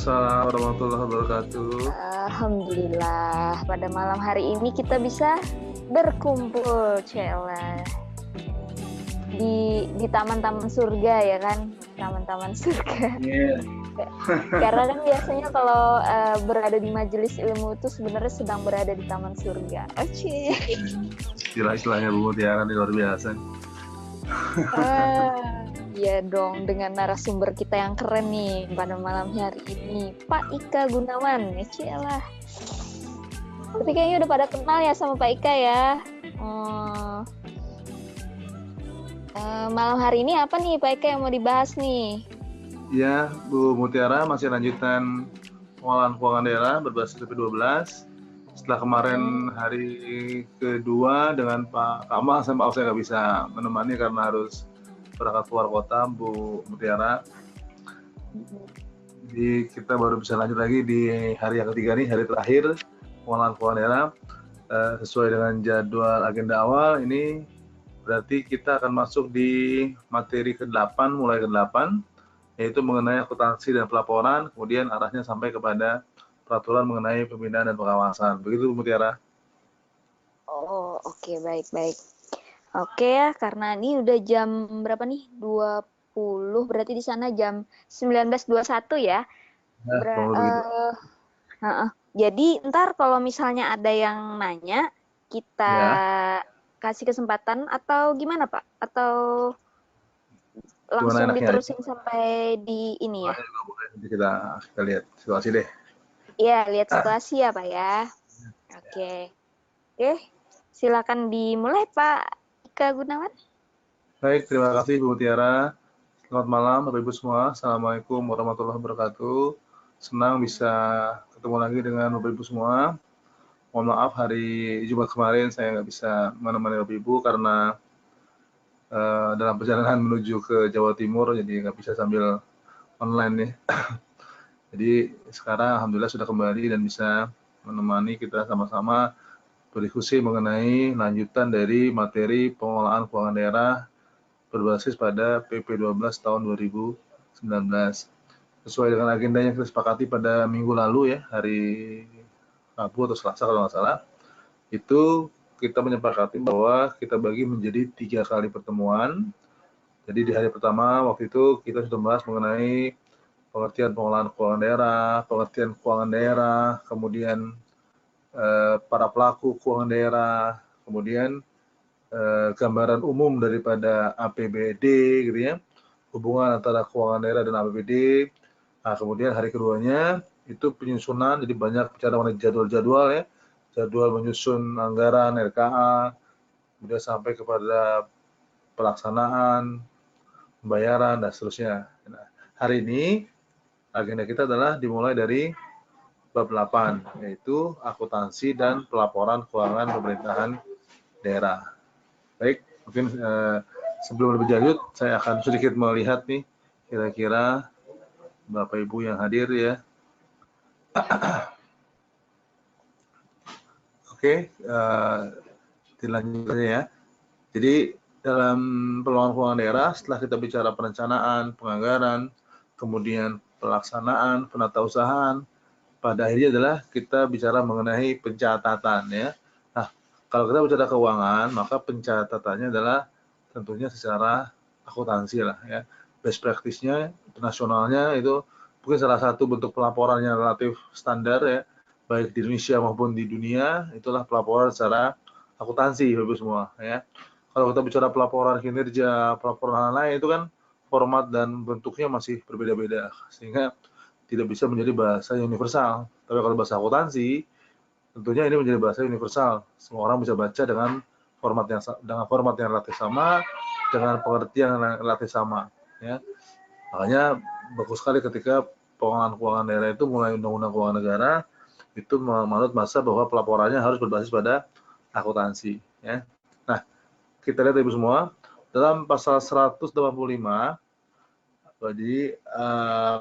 Waalaikumsalam warahmatullahi wabarakatuh. Alhamdulillah, pada malam hari ini kita bisa berkumpul, Cela, di taman-taman surga ya kan, taman-taman surga. Iya. Karena kan biasanya kalau berada di majelis ilmu itu sebenarnya sedang berada di taman surga. Oke. Istilah-istilahnya Bu Mutiara ini luar biasa. Ya dong, dengan narasumber kita yang keren nih pada malam hari ini, Pak Ika Gunawan. Cela. Tapi kayaknya udah pada kenal ya sama Pak Ika ya. Malam hari ini apa nih Pak Ika yang mau dibahas nih? Ya, Bu Mutiara masih lanjutan pengolahan keuangan daerah berbasis PP12. Setelah kemarin hari kedua dengan Pak Kamal, saya nggak bisa menemani karena harus berangkat keluar kota, Bu Mutiara. Jadi kita baru bisa lanjut lagi di hari yang ketiga nih, hari terakhir pengolahan keuangan daerah. Sesuai dengan jadwal agenda awal, ini berarti kita akan masuk di materi ke-8, mulai ke-8, yaitu mengenai akuntansi dan pelaporan, kemudian arahnya sampai kepada peraturan mengenai pembinaan dan pengawasan. Begitu, Bu Mutiara? Oh, oke, baik-baik. Oke ya, karena ini udah jam berapa nih? 20, berarti di sana jam 19.21 ya? Jadi ntar kalau misalnya ada yang nanya, kita kasih kesempatan atau gimana Pak? Atau langsung diterusin sampai di ini ya? Nanti kita lihat situasi deh. Iya, lihat situasi ya Pak ya. Oke, silakan dimulai Pak Ika Gunawan. Baik, terima kasih Bu Mutiara. Selamat malam Bapak Ibu semua. Assalamualaikum warahmatullahi wabarakatuh. Senang bisa ketemu lagi dengan Bapak Ibu semua. Mohon maaf hari Jumat kemarin saya nggak bisa menemani Bapak Ibu karena dalam perjalanan menuju ke Jawa Timur, jadi nggak bisa sambil online nih. Jadi sekarang alhamdulillah sudah kembali dan bisa menemani kita sama-sama berdiskusi mengenai lanjutan dari materi pengolahan keuangan daerah berbasis pada PP12 tahun 2019. Sesuai dengan agenda yang kita sepakati pada minggu lalu ya, hari Rabu atau Selasa kalau nggak salah, itu kita menyepakati bahwa kita bagi menjadi 3 kali pertemuan. Jadi di hari pertama waktu itu kita sudah membahas mengenai pengertian pengolahan keuangan daerah, pengertian keuangan daerah, kemudian para pelaku keuangan daerah, kemudian gambaran umum daripada APBD gitu ya, hubungan antara keuangan daerah dan APBD. Nah, kemudian hari keduanya itu penyusunan, jadi banyak bicara mengenai jadwal-jadwal ya, jadwal menyusun anggaran RKA, kemudian sampai kepada pelaksanaan, pembayaran, dan seterusnya. Nah, hari ini agenda kita adalah dimulai dari bab 8, yaitu akuntansi dan pelaporan keuangan pemerintahan daerah. Baik, mungkin sebelum lebih lanjut, saya akan sedikit melihat nih, kira-kira Bapak Ibu yang hadir ya. Oke, dilanjut ya. Jadi dalam pengelolaan keuangan daerah, setelah kita bicara perencanaan, penganggaran, kemudian pelaksanaan, penatausahaan, pada akhirnya adalah kita bicara mengenai pencatatan ya. Nah, kalau kita bicara keuangan, maka pencatatannya adalah tentunya secara akuntansi lah ya. Best practice-nya, internasionalnya itu mungkin salah satu bentuk pelaporan yang relatif standar ya, baik di Indonesia maupun di dunia, itulah pelaporan secara akuntansi Bapak Ibu semua ya. Kalau kita bicara pelaporan kinerja, pelaporan lain itu kan format dan bentuknya masih berbeda-beda sehingga tidak bisa menjadi bahasa yang universal. Tapi kalau bahasa akuntansi, tentunya ini menjadi bahasa universal. Semua orang bisa baca dengan format yang relatif sama, dengan pengertian yang relatif sama. Ya. Makanya bagus sekali ketika pengolahan keuangan daerah itu mulai undang-undang keuangan negara itu menurut masa bahwa pelaporannya harus berbasis pada akuntansi. Ya. Nah, kita lihat Ibu semua, dalam pasal 185 jadi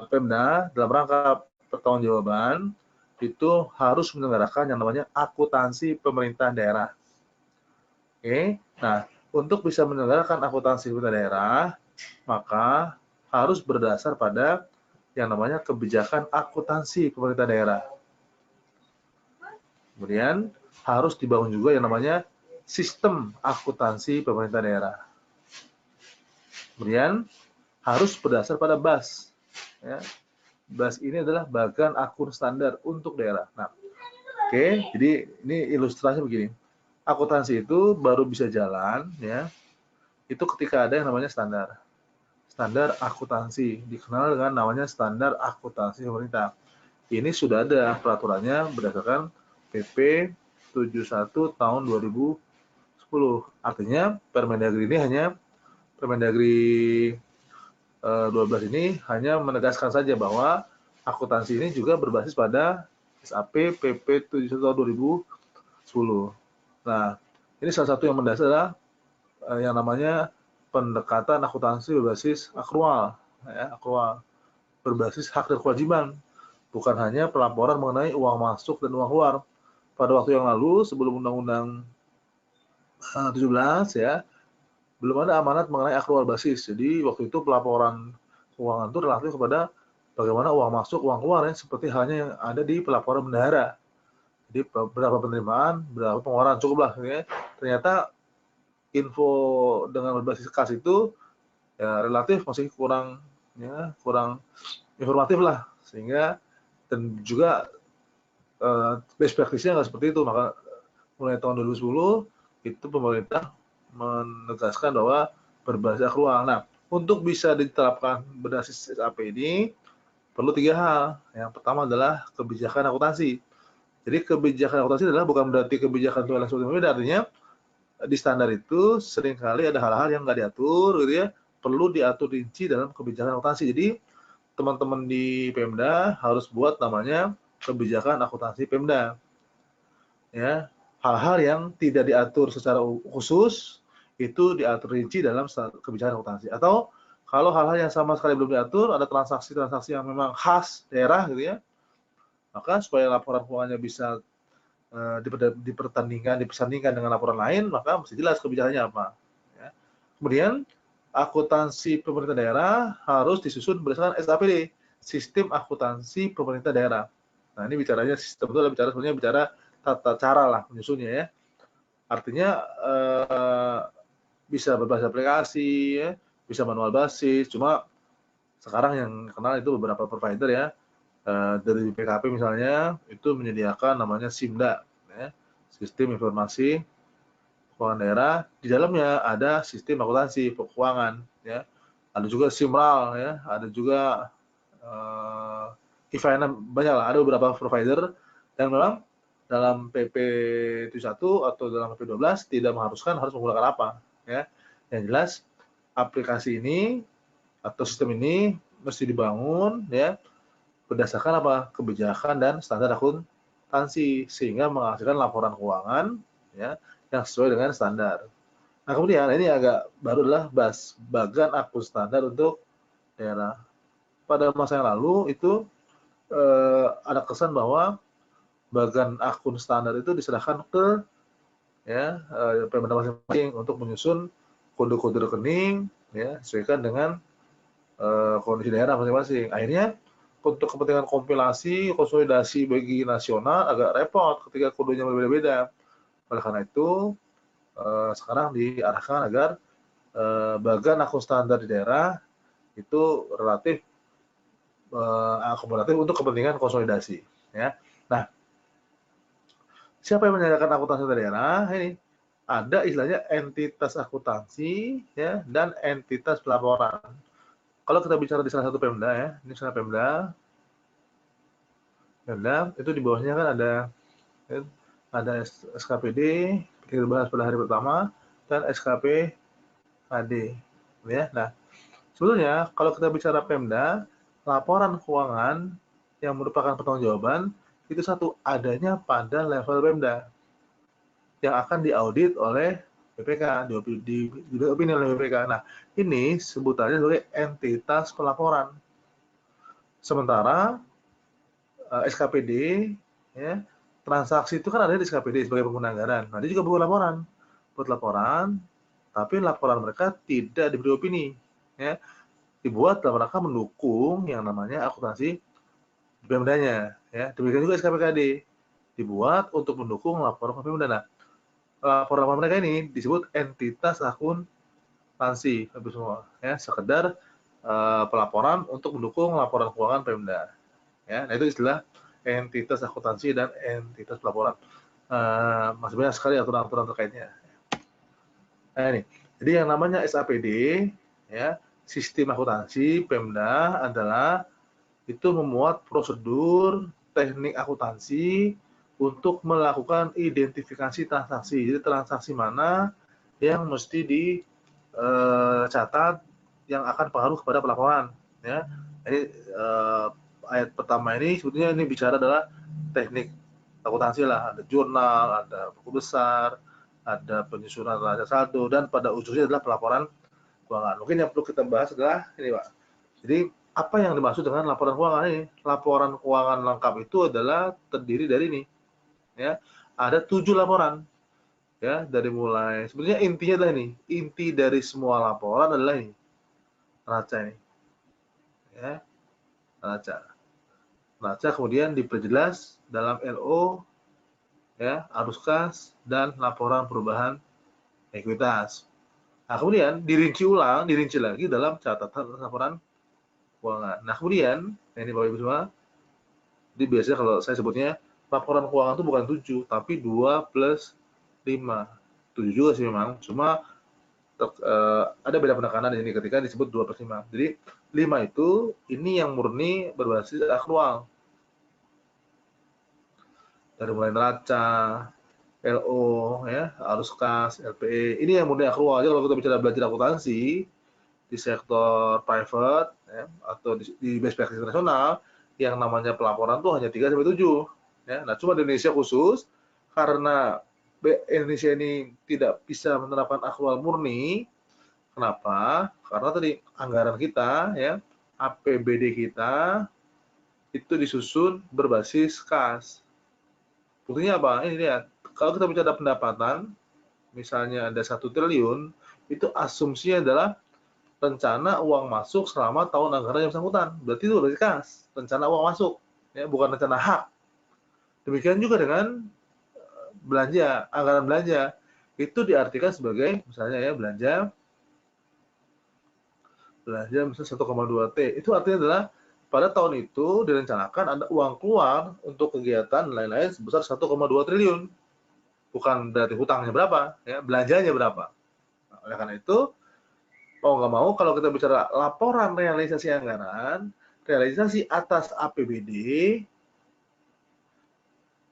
Pemda dalam rangka pertanggungjawaban itu harus menyelenggarakan yang namanya akuntansi pemerintahan daerah. Oke, nah untuk bisa menyelenggarakan akuntansi pemerintahan daerah, maka harus berdasar pada yang namanya kebijakan akuntansi pemerintah daerah. Kemudian harus dibangun juga yang namanya sistem akuntansi pemerintah daerah. Kemudian harus berdasar pada BAS. Ya. BAS ini adalah bagan akun standar untuk daerah. Nah, oke, jadi ini ilustrasi begini. Akuntansi itu baru bisa jalan, ya, itu ketika ada yang namanya standar. Standar akuntansi, dikenal dengan namanya standar akuntansi pemerintah. Ini sudah ada peraturannya berdasarkan PP 71 tahun 2010. Artinya Permendagri ini hanya Permendagri 12 ini hanya menegaskan saja bahwa akuntansi ini juga berbasis pada SAP PP 71 tahun 2010. Nah, ini salah satu yang mendasar adalah yang namanya pendekatan akuntansi berbasis akrual, ya, akrual berbasis hak dan kewajiban, bukan hanya pelaporan mengenai uang masuk dan uang keluar. Pada waktu yang lalu sebelum Undang-Undang 17 ya, belum ada amanat mengenai akrual basis. Jadi waktu itu pelaporan keuangan itu relatif kepada bagaimana uang masuk, uang keluar, ya, seperti halnya yang ada di pelaporan bendahara. Jadi berapa penerimaan, berapa pengeluaran, cukuplah. Ya. Ternyata info dengan berbasis kas itu ya relatif masih kurang informatif lah, sehingga dan juga best practice-nya nggak seperti itu. Maka mulai tahun 2010 itu pemerintah menegaskan bahwa berbasis akrual. Nah, untuk bisa diterapkan berbasis SAP ini perlu 3 hal. Yang pertama adalah kebijakan akuntansi. Jadi kebijakan akuntansi adalah bukan berarti kebijakan itu adalah sesuatu yang berbeda, artinya di standar itu seringkali ada hal-hal yang nggak diatur, gitu ya, perlu diatur rinci dalam kebijakan akuntansi. Jadi teman-teman di Pemda harus buat namanya kebijakan akuntansi Pemda. Ya, hal-hal yang tidak diatur secara khusus itu diatur rinci dalam kebijakan akuntansi. Atau kalau hal-hal yang sama sekali belum diatur, ada transaksi-transaksi yang memang khas daerah, gitu ya, maka supaya laporan keuangannya bisa dipersandingkan dengan laporan lain, maka mesti jelas kebijakannya apa. Ya. Kemudian akuntansi pemerintah daerah harus disusun berdasarkan SAPD, sistem akuntansi pemerintah daerah. Nah, ini bicaranya sistem itu adalah sebenarnya bicara tata cara lah menyusunnya, ya. Artinya bisa berbasis aplikasi, ya, bisa manual basis. Cuma sekarang yang kenal itu beberapa provider, ya. Dari PKP misalnya itu menyediakan namanya SIMDA, ya, sistem informasi keuangan daerah. Di dalamnya ada sistem akuntansi keuangan, ya, ada juga SIMRAL, ya, ada juga e-finance, banyak lah, ada beberapa provider. Dan memang dalam PP 71 atau dalam PP 12 tidak mengharuskan harus menggunakan apa, ya. Yang jelas aplikasi ini atau sistem ini mesti dibangun, ya, berdasarkan apa? Kebijakan dan standar akuntansi, sehingga menghasilkan laporan keuangan, ya, yang sesuai dengan standar. Nah, kemudian ini agak baru adalah BAS, bagan akun standar untuk daerah. Pada masa yang lalu itu ada kesan bahwa bagan akun standar itu diserahkan ke, ya, Pemda masing-masing untuk menyusun kode-kode rekening, ya, sesuaikan dengan kondisi daerah masing-masing. Akhirnya untuk kepentingan kompilasi, konsolidasi bagi nasional agak repot ketika kodenya berbeda-beda. Oleh karena itu, sekarang diarahkan agar bagan akun standar di daerah itu relatif akomodatif untuk kepentingan konsolidasi. Ya. Nah, siapa yang menyediakan akuntansi daerah? Ini ada istilahnya entitas akuntansi, ya, dan entitas pelaporan. Kalau kita bicara di salah satu Pemda, ya, ini misalnya Pemda itu di bawahnya kan ada SKPD, kita bahas pada hari pertama, dan SKP AD, ya. Nah, sebetulnya kalau kita bicara Pemda, laporan keuangan yang merupakan pertanggungjawaban itu satu adanya pada level Pemda yang akan diaudit oleh BPK, diopini oleh BPK. Nah, ini sebutannya sebagai entitas pelaporan. Sementara SKPD, ya, transaksi itu kan ada di SKPD sebagai pengguna anggaran. Nah, dia juga buat laporan, tapi laporan mereka tidak diberi opini, ya. dibuat dalam rangka mendukung yang namanya akuntansi Pemdanya, ya. Demikian juga SKPKD dibuat untuk mendukung laporan Pemda. Nah, laporan mereka ini disebut entitas akuntansi, Bapak semua, ya, sekedar pelaporan untuk mendukung laporan keuangan Pemda, ya. Nah, itu istilah entitas akuntansi dan entitas pelaporan. Masih banyak sekali aturan-aturan terkaitnya. Nah, ini, jadi yang namanya SAPD, ya, sistem akuntansi Pemda adalah itu memuat prosedur teknik akuntansi untuk melakukan identifikasi transaksi. Jadi transaksi mana yang mesti dicatat yang akan pengaruh kepada pelaporan, ya. Jadi ayat pertama ini sebetulnya ini bicara adalah teknik akuntansi lah, ada jurnal, ada buku besar, ada penyusunan neraca saldo, dan pada ujungnya adalah pelaporan keuangan. Mungkin yang perlu kita bahas adalah ini, Pak. Jadi apa yang dimaksud dengan laporan keuangan ini? Laporan keuangan lengkap itu adalah terdiri dari ini, ya. Ada 7 laporan, ya, dari mulai sebenarnya intinya adalah ini. Inti dari semua laporan adalah ini, neraca ini, ya, neraca. Neraca kemudian diperjelas dalam LO, ya, arus kas, dan laporan perubahan ekuitas. Nah, kemudian dirinci lagi dalam catatan laporan keuangan. Nah, kemudian ini Bapak Ibu semua, jadi biasanya kalau saya sebutnya laporan keuangan itu bukan 7, tapi 2 plus 5. 7 juga sih memang, cuma ada beda penekanan di sini ketika disebut 2 plus 5. Jadi 5 itu ini yang murni berbasis akrual. Dari mulai neraca, LO, ya, arus kas, LPE, ini yang murni akrual. Jadi kalau kita bicara belajar akuntansi di sektor private, ya, atau di best practice internasional, yang namanya pelaporan tuh hanya 3 sampai 7, ya. Nah, cuma di Indonesia khusus karena Indonesia ini tidak bisa menerapkan akrual murni. Kenapa? Karena tadi anggaran kita, ya, APBD kita itu disusun berbasis kas. Buktinya apa? Ini lihat, kalau kita bicara pendapatan, misalnya ada 1 triliun, itu asumsinya adalah rencana uang masuk selama tahun anggaran yang bersangkutan. Berarti itu berarti kas, rencana uang masuk, ya, bukan rencana hak. Demikian juga dengan belanja, anggaran belanja. Itu diartikan sebagai misalnya ya belanja misalnya 1,2 T. Itu artinya adalah pada tahun itu direncanakan ada uang keluar untuk kegiatan lain-lain sebesar 1,2 triliun. Bukan berarti hutangnya berapa, ya, belanjanya berapa. Nah, oleh karena itu, mau nggak mau kalau kita bicara laporan realisasi anggaran, realisasi atas APBD,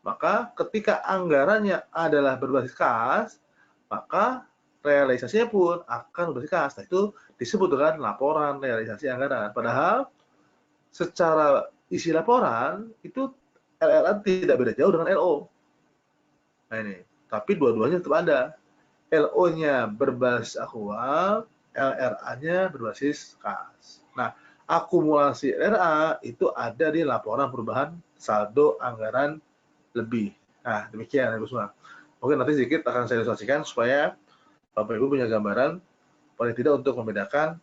maka ketika anggarannya adalah berbasis kas, maka realisasinya pun akan berbasis kas. Nah, itu disebut dengan laporan realisasi anggaran. Padahal secara isi laporan itu LLA tidak beda jauh dengan LO. Nah ini, tapi dua-duanya tetap ada. LO-nya berbasis akrual, LRA-nya berbasis kas. Nah, akumulasi LRA itu ada di laporan perubahan saldo anggaran lebih. Nah, demikian Ibu semua. Mungkin nanti sedikit akan saya ilustrasikan supaya Bapak Ibu punya gambaran paling tidak untuk membedakan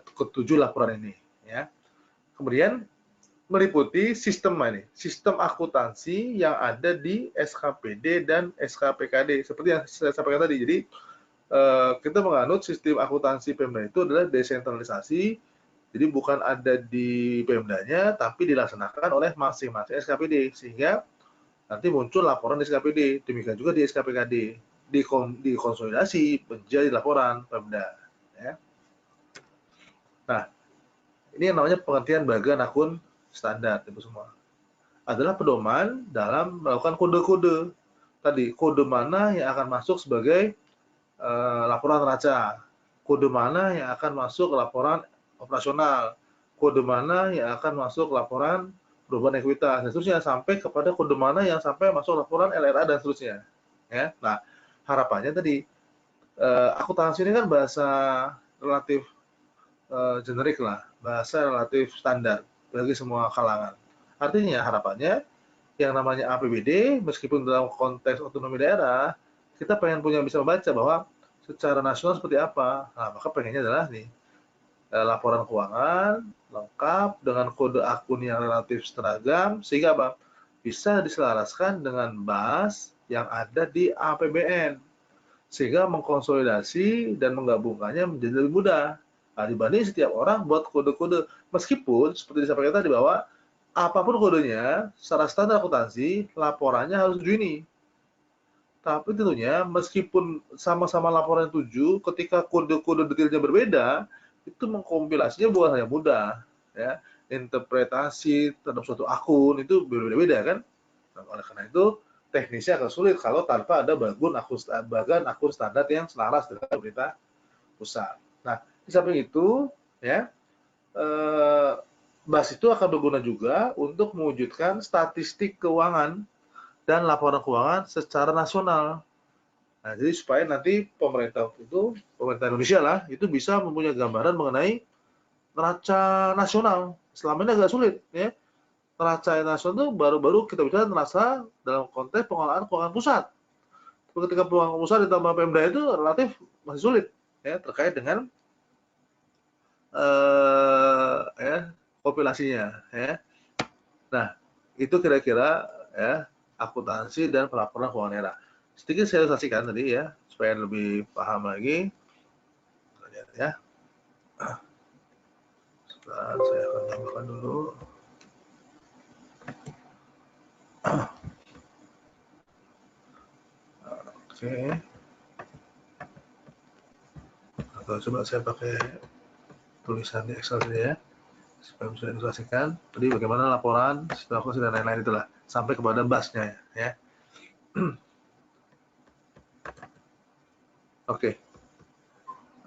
ketujuh laporan ini, ya. Kemudian meliputi sistem akuntansi yang ada di SKPD dan SKPKD. Seperti yang saya sampaikan tadi, jadi kita menganut sistem akuntansi Pemda itu adalah desentralisasi, jadi bukan ada di Pemdanya, tapi dilaksanakan oleh masing-masing SKPD, sehingga nanti muncul laporan di SKPD, demikian juga di SKPKD, dikonsolidasi menjadi laporan Pemda. Ya. Nah, ini yang namanya pengertian bagian akun standar, Ibu semua. Adalah pedoman dalam melakukan kode-kode. Tadi, kode mana yang akan masuk sebagai laporan neraca, kode mana yang akan masuk laporan operasional, kode mana yang akan masuk laporan perubahan ekuitas, dan seterusnya, sampai kepada kode mana yang sampai masuk laporan LRA dan seterusnya. Ya. Nah, harapannya tadi, akuntansi ini kan bahasa relatif generik lah, bahasa relatif standar bagi semua kalangan. Artinya harapannya yang namanya APBD, meskipun dalam konteks otonomi daerah, kita pengen bisa membaca bahwa secara nasional seperti apa. Nah, maka pengennya adalah nih, laporan keuangan lengkap dengan kode akun yang relatif seragam, sehingga apa? Bisa diselaraskan dengan BAS yang ada di APBN, sehingga mengkonsolidasi dan menggabungkannya menjadi lebih mudah. Nah, dibanding setiap orang buat kode-kode, meskipun seperti disampaikan tadi bahwa apapun kodenya, secara standar akuntansi, laporannya harus 7 ini. Tapi tentunya meskipun sama-sama laporan 7, ketika kode-kode detailnya berbeda, itu mengkompilasinya bukan hanya mudah, ya. Interpretasi terhadap suatu akun itu berbeda-beda kan. Nah, oleh karena itu teknisnya akan sulit kalau tanpa ada bagan akun standar yang selaras dengan pemerintah pusat. Nah, di samping itu, ya, BAS itu akan berguna juga untuk mewujudkan statistik keuangan dan laporan keuangan secara nasional. Nah, jadi supaya nanti pemerintah Indonesia lah, itu bisa mempunyai gambaran mengenai neraca nasional. Selama ini agak sulit, ya. Neraca nasional itu baru-baru kita bicara neraca dalam konteks pengelolaan keuangan pusat. Ketika keuangan pusat ditambah Pemda itu relatif masih sulit, ya, terkait dengan ya, kompilasinya, ya. Nah, itu kira-kira ya akuntansi dan pelaporan keuangan daerah. Sedikit saya ilustrasikan tadi ya, supaya lebih paham lagi. Lihat ya. Sebentar, saya akan tambahkan dulu. Oke. Atau coba saya pakai tulisan di Excel saja ya, supaya bisa ilustrasikan. Tadi bagaimana laporan, situasi dan lain-lain itulah, sampai kepada BAS-nya ya. Oke.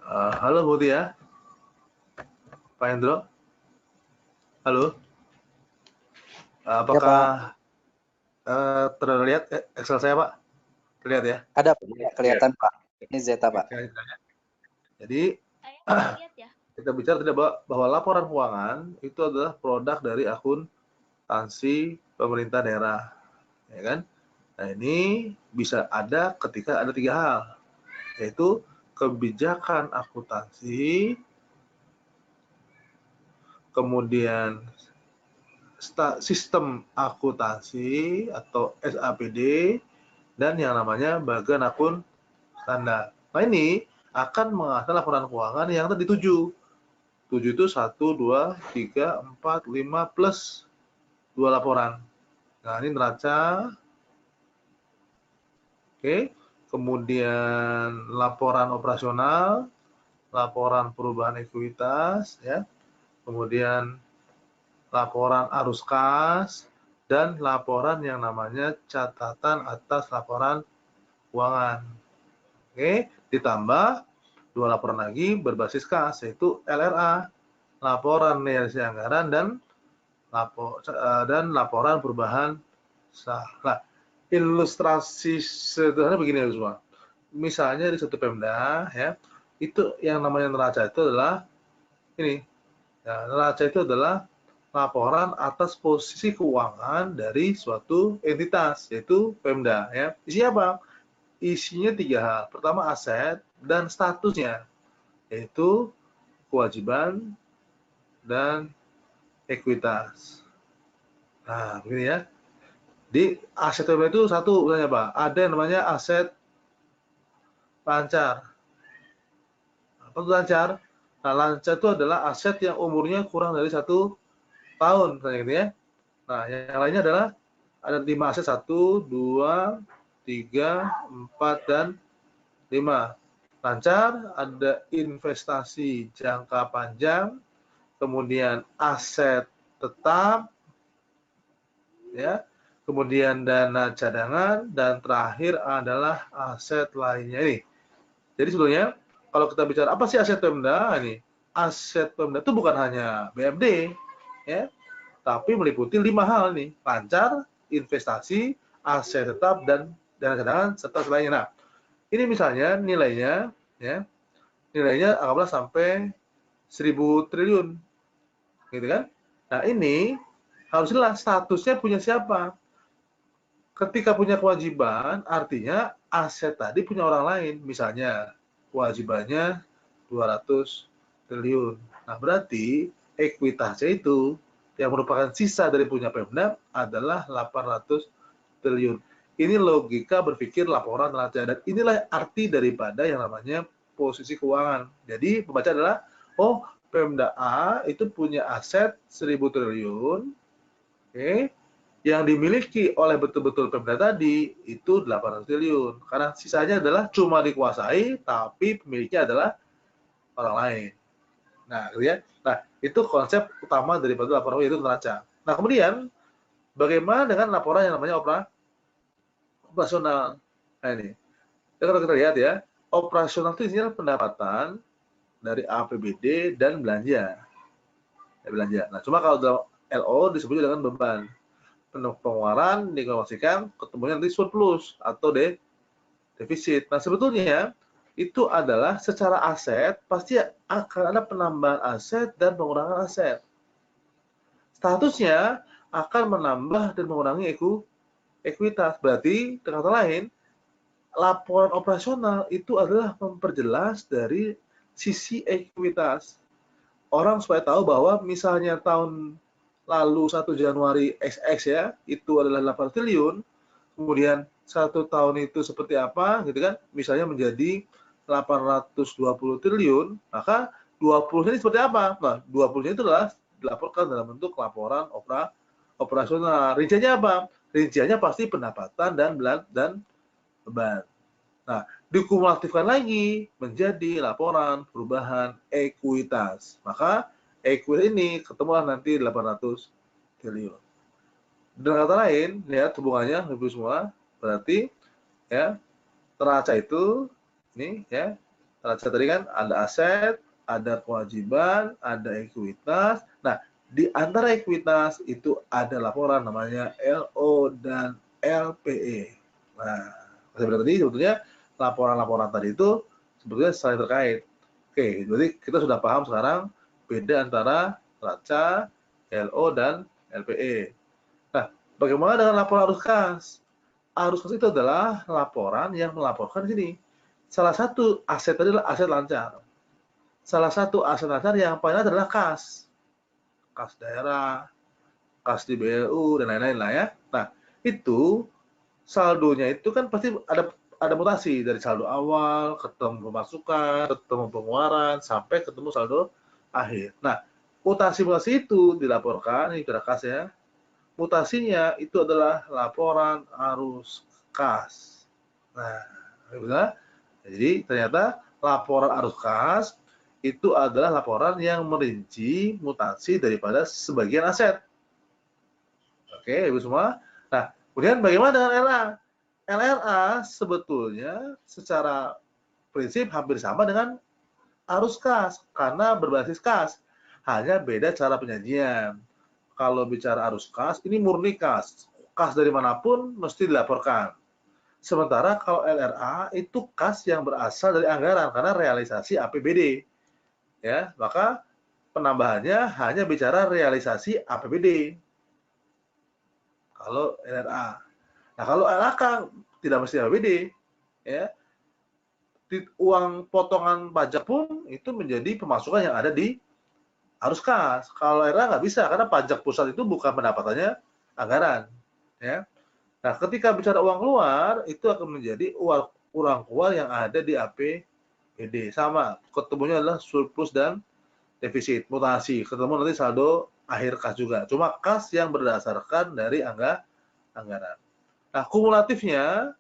Halo Bu Tia. Pak Hendro. Halo. Apakah terlihat Excel saya, Pak? Terlihat ya? Ada, kelihatan Pak. Ini Zeta, Pak. Jadi kita bicara tidak bahwa laporan keuangan itu adalah produk dari akuntansi pemerintah daerah, ya kan? Nah, ini bisa ada ketika ada 3 hal, yaitu kebijakan akuntansi, kemudian sistem akuntansi atau SAPD, dan yang namanya bagan akun standar. Nah, ini akan menghasilkan laporan keuangan yang tadi 7. 7 itu 1, 2, 3, 4, 5 plus 2 laporan. Nah, ini neraca. Oke. Kemudian laporan operasional, laporan perubahan ekuitas, ya. Kemudian laporan arus kas, dan laporan yang namanya catatan atas laporan keuangan. Oke, ditambah 2 laporan lagi berbasis kas, yaitu LRA, laporan realisasi anggaran, dan laporan perubahan sah. Nah, ilustrasi sederhana begini ya semua. Misalnya di satu Pemda, ya, itu yang namanya neraca itu adalah ini. Ya, neraca itu adalah laporan atas posisi keuangan dari suatu entitas, yaitu Pemda. Ya. Isinya apa? Isinya 3 hal. Pertama, aset dan statusnya, yaitu kewajiban dan ekuitas. Nah, begini ya. Di aset Pemda itu satu, misalnya apa? Ada yang namanya aset lancar. Apa itu lancar? Nah, lancar itu adalah aset yang umurnya kurang dari 1 tahun, misalnya gitu ya. Nah, yang lainnya adalah ada 5 aset, 1, 2, 3, 4, dan 5. Lancar, ada investasi jangka panjang, kemudian aset tetap, ya, kemudian dana cadangan, dan terakhir adalah aset lainnya ini. Jadi sebetulnya kalau kita bicara apa sih aset Pemda ini? Aset Pemda itu bukan hanya BMD, ya, tapi meliputi 5 hal nih: lancar, investasi, aset tetap, dan dana cadangan serta selainnya. Nah, ini misalnya nilainya, ya, nilainya anggaplah sampai 1.000 triliun, gitu kan? Nah, ini harus jelas statusnya punya siapa. Ketika punya kewajiban, artinya aset tadi punya orang lain. Misalnya kewajibannya 200 triliun. Nah, berarti ekuitasnya itu yang merupakan sisa dari punya Pemda adalah 800 triliun. Ini logika berpikir laporan neraca, dan inilah arti daripada yang namanya posisi keuangan. Jadi pembaca adalah, oh, Pemda A itu punya aset 1000 triliun, oke, yang dimiliki oleh betul-betul Pemda tadi itu 800 triliun. Karena sisanya adalah cuma dikuasai, tapi pemiliknya adalah orang lain. Nah, gitu ya. Nah, itu konsep utama daripada laporan yaitu neraca. Nah, kemudian bagaimana dengan laporan yang namanya operasional? Nah, ini. Ya, kalau kita lihat ya, operasional itu isinya pendapatan dari APBD dan belanja. Ya, belanja. Nah, cuma kalau dalam LO disebut dengan beban. Pengeluaran diinformasikan ketemunya nanti surplus atau defisit. Nah, sebetulnya itu adalah secara aset pasti akan ada penambahan aset dan pengurangan aset. Statusnya akan menambah dan mengurangi ekuitas. Berarti dengan kata lain, laporan operasional itu adalah memperjelas dari sisi ekuitas. Orang supaya tahu bahwa misalnya tahun lalu 1 Januari XX ya, itu adalah 8 triliun, kemudian 1 tahun itu seperti apa gitu kan, misalnya menjadi 820 triliun, maka 20-nya ini seperti apa? Nah, 20-nya itu adalah dilaporkan dalam bentuk laporan operasional. Rinciannya apa? Rinciannya pasti pendapatan dan beban. Nah, dikumulatifkan lagi menjadi laporan perubahan ekuitas. Maka ekuitas ini ketemulah nanti 800 triliun. Dengan kata lain, lihat hubungannya Ibu semua, berarti ya neraca itu ini ya, neraca tadi kan ada aset, ada kewajiban, ada ekuitas. Nah, di antara ekuitas itu ada laporan namanya LO dan LPE. Nah, seperti tadi sebetulnya laporan-laporan tadi itu sebetulnya saling terkait. Oke, jadi kita sudah paham sekarang beda antara neraca, LO dan LPE. Nah, bagaimana dengan laporan arus kas? Arus kas itu adalah laporan yang melaporkan di sini. Salah satu aset tadi adalah aset lancar. Salah satu aset lancar yang paling adalah kas. Kas daerah, kas di BLU, dan lain-lain lah ya. Nah, itu saldonya itu kan pasti ada mutasi dari saldo awal, ketemu pemasukan, ketemu pengeluaran, sampai ketemu saldo akhir. Nah, mutasi-mutasi itu dilaporkan, ini sudah kas ya. Mutasinya itu adalah laporan arus kas. Nah, jadi ternyata laporan arus kas itu adalah laporan yang merinci mutasi daripada sebagian aset. Oke, Ibu semua. Nah, kemudian bagaimana dengan LA? LRA sebetulnya secara prinsip hampir sama dengan arus kas karena berbasis kas. Hanya beda cara penyajian. Kalau bicara arus kas, ini murni kas. Kas dari manapun mesti dilaporkan. Sementara kalau LRA itu kas yang berasal dari anggaran karena realisasi APBD. Ya, maka penambahannya hanya bicara realisasi APBD. Kalau LRA. Nah, kalau LAK tidak mesti APBD, ya. Uang potongan pajak pun itu menjadi pemasukan yang ada di arus kas. Kalau LRA nggak bisa karena pajak pusat itu bukan pendapatannya anggaran, ya. Nah, ketika bicara uang keluar itu akan menjadi uang keluar yang ada di APBD. Sama, ketemunya adalah surplus dan defisit, mutasi. Ketemu nanti saldo akhir kas juga. Cuma kas yang berdasarkan dari anggaran. Nah, kumulatifnya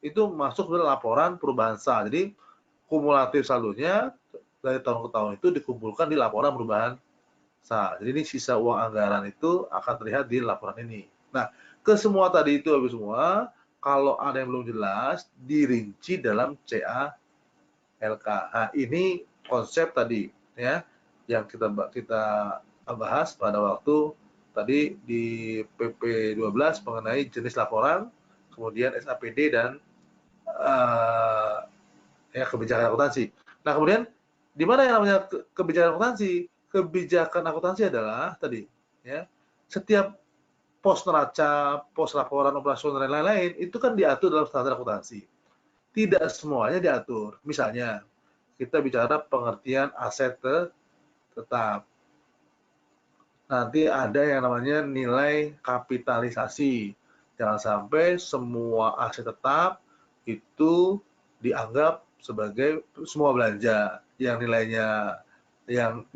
itu masuk ke laporan perubahan saldo. Jadi, kumulatif saldonya dari tahun ke tahun itu dikumpulkan di laporan perubahan saldo. Jadi, ini sisa uang anggaran itu akan terlihat di laporan ini. Nah, ke semua tadi itu habis semua, kalau ada yang belum jelas, dirinci dalam CALK. Nah, ini konsep tadi ya yang kita bahas pada waktu tadi di PP 12 mengenai jenis laporan, kemudian SAPD dan kebijakan akuntansi. Nah, kemudian di mana yang namanya kebijakan akuntansi? Kebijakan akuntansi adalah tadi ya, setiap pos neraca, pos laporan operasional dan lain-lain itu kan diatur dalam standar akuntansi. Tidak semuanya diatur. Misalnya kita bicara pengertian aset tetap. Nanti ada yang namanya nilai kapitalisasi. Jangan sampai semua aset tetap itu dianggap sebagai semua belanja yang nilainya yang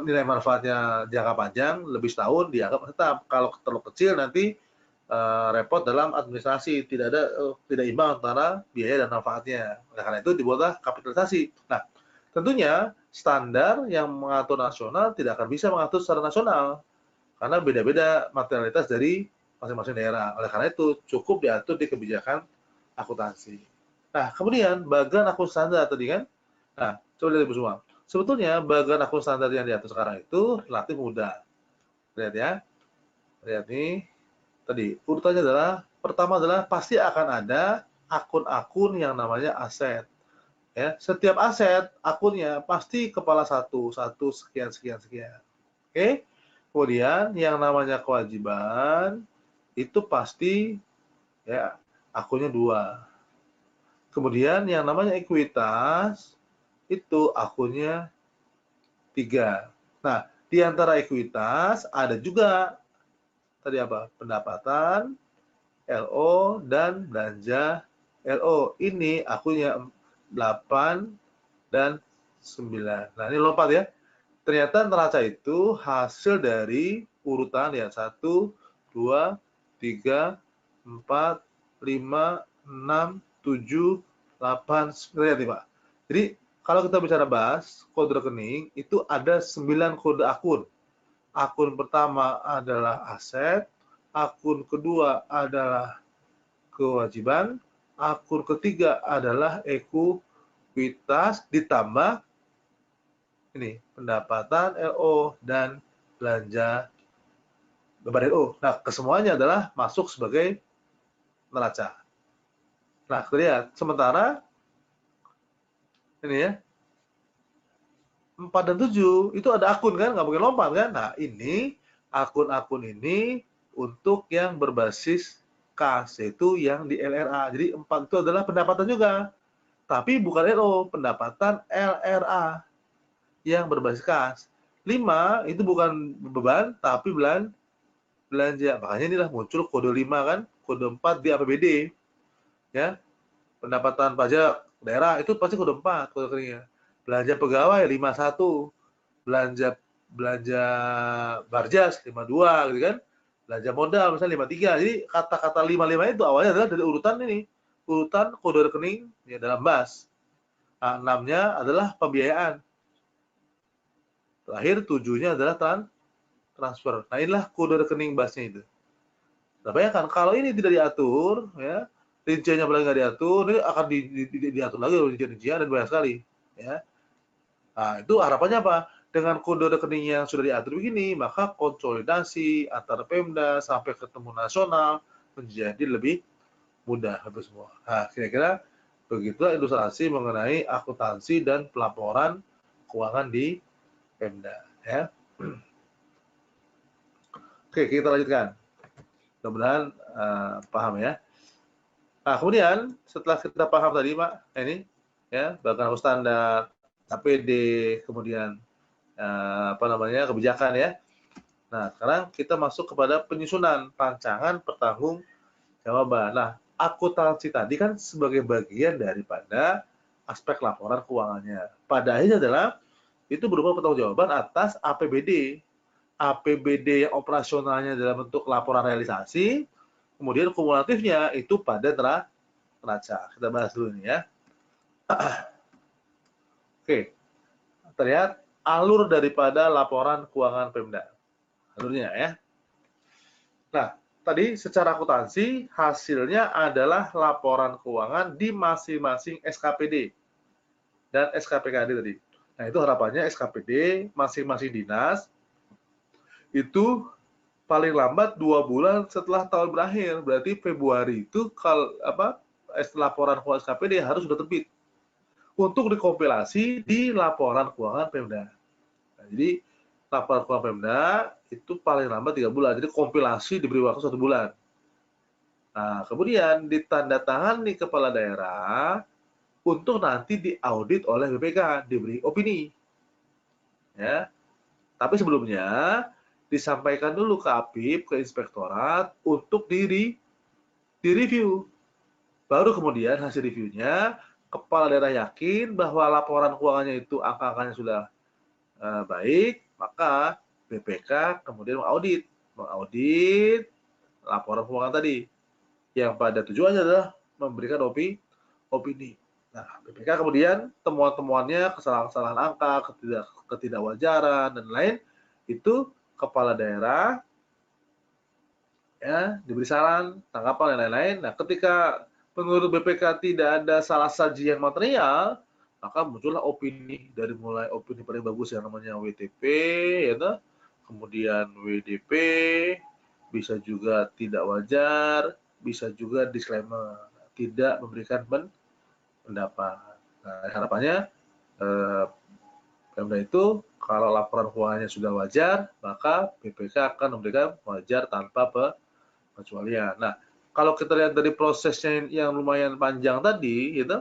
nilai manfaatnya jangka panjang lebih setahun dianggap tetap. Kalau terlalu kecil nanti repot dalam administrasi, tidak imbang antara biaya dan manfaatnya. Oleh karena itu dibuatlah kapitalisasi. Nah, tentunya standar yang mengatur nasional tidak akan bisa mengatur secara nasional karena beda-beda materialitas dari masing-masing daerah. Oleh karena itu cukup diatur di kebijakan akuntansi. Nah, kemudian bagian akun standar tadi kan. Nah, coba lihat Ibu semua. Sebetulnya bagian akun standar yang diatur sekarang itu relatif mudah. Lihat ya. Lihat nih. Tadi urutannya adalah pertama adalah pasti akan ada akun-akun yang namanya aset. Ya, setiap aset akunnya pasti kepala satu sekian. Oke. Kemudian yang namanya kewajiban itu pasti ya akunnya 2. Kemudian yang namanya ekuitas itu akunnya 3. Nah, di antara ekuitas ada juga tadi apa? Pendapatan, LO, dan belanja LO. Ini akunnya 8 dan 9. Nah, ini lompat ya. Ternyata neraca itu hasil dari urutan ya 1, 2, 3, 4, 5, 6, 7, 8, 9 nih Pak. Jadi kalau kita bicara bahas kode rekening itu ada 9 kode akun. Akun pertama adalah aset, akun kedua adalah kewajiban, akun ketiga adalah ekuitas ditambah ini pendapatan LO dan belanja beban LO. Nah, kesemuanya adalah masuk sebagai neraca. Nah, lihat sementara ini ya 4 dan 7 itu ada akun kan, nggak mungkin lompat kan. Nah, ini akun-akun ini untuk yang berbasis kas, yaitu yang di LRA. Jadi 4 itu adalah pendapatan juga, tapi bukan LO, pendapatan LRA yang berbasis kas. 5 itu bukan beban, tapi belanja. Makanya inilah muncul kode 5 kan, kode 4 di APBD. Ya, pendapatan pajak daerah itu pasti kode 4 kode rekeningnya. Belanja pegawai 51, belanja Barjas 52 gitu kan. Belanja modal misalnya 53. Jadi kata-kata 55 itu awalnya adalah dari urutan ini, urutan kode rekening ya dalam BAS. Nah, 6-nya adalah pembiayaan. Terakhir 7-nya adalah transfer. Nah, inilah kode rekening BAS-nya itu. Nah, bayangkan kalau ini tidak diatur ya, rinciannya apalagi nggak diatur, ini akan diatur lagi rincian dan banyak sekali ya. Nah, itu harapannya apa? Dengan kode rekening yang sudah diatur begini, maka konsolidasi antara Pemda sampai ketemu nasional menjadi lebih mudah itu semua. Nah, kira-kira begitulah ilustrasi mengenai akuntansi dan pelaporan keuangan di Pemda ya. Oke, kita lanjutkan. Mudah-mudahan paham ya. Nah, kemudian setelah kita paham tadi, Pak, ini ya, bahkan standar APD, kemudian kebijakan ya. Nah, sekarang kita masuk kepada penyusunan rancangan pertanggungjawaban. Nah, akuntansi tadi kan sebagai bagian daripada aspek laporan keuangannya. Pada akhirnya adalah itu berupa pertanggungjawaban atas APBD. APBD yang operasionalnya dalam bentuk laporan realisasi, kemudian kumulatifnya itu pada neraca. Kita bahas dulu ini ya. Oke, terlihat alur daripada laporan keuangan Pemda. Alurnya ya. Nah, tadi secara akuntansi hasilnya adalah laporan keuangan di masing-masing SKPD dan SKPKD tadi. Nah, itu harapannya SKPD masing-masing dinas itu paling lambat 2 bulan setelah tahun berakhir. Berarti Februari itu kalau laporan keuangan SKPD harus sudah terbit untuk dikompilasi di laporan keuangan Pemda. Nah, jadi laporan keuangan Pemda itu paling lambat 3 bulan. Jadi kompilasi diberi waktu 1 bulan. Nah, kemudian ditandatangani kepala daerah untuk nanti diaudit oleh BPK, diberi opini. Ya. Tapi sebelumnya disampaikan dulu ke APIP, ke inspektorat untuk direview. Baru kemudian hasil reviewnya, kepala daerah yakin bahwa laporan keuangannya itu angka-angkanya sudah baik, maka BPK kemudian mengaudit laporan keuangan tadi, yang pada tujuannya adalah memberikan opini. Nah, BPK kemudian temuan-temuannya, kesalahan-kesalahan angka, ketidakwajaran dan lain itu kepala daerah ya diberi saran, tanggapan dan lain-lain. Nah, ketika menurut BPK tidak ada salah saji yang material, maka muncullah opini, dari mulai opini paling bagus yang namanya WTP, ya, kemudian WDP, bisa juga tidak wajar, bisa juga disclaimer, tidak memberikan pendapat. Nah, harapannya Pemda itu kalau laporan keuangannya sudah wajar, maka BPK akan memberikan wajar tanpa pengecualian. Nah, kalau kita lihat dari prosesnya yang lumayan panjang tadi, gitu,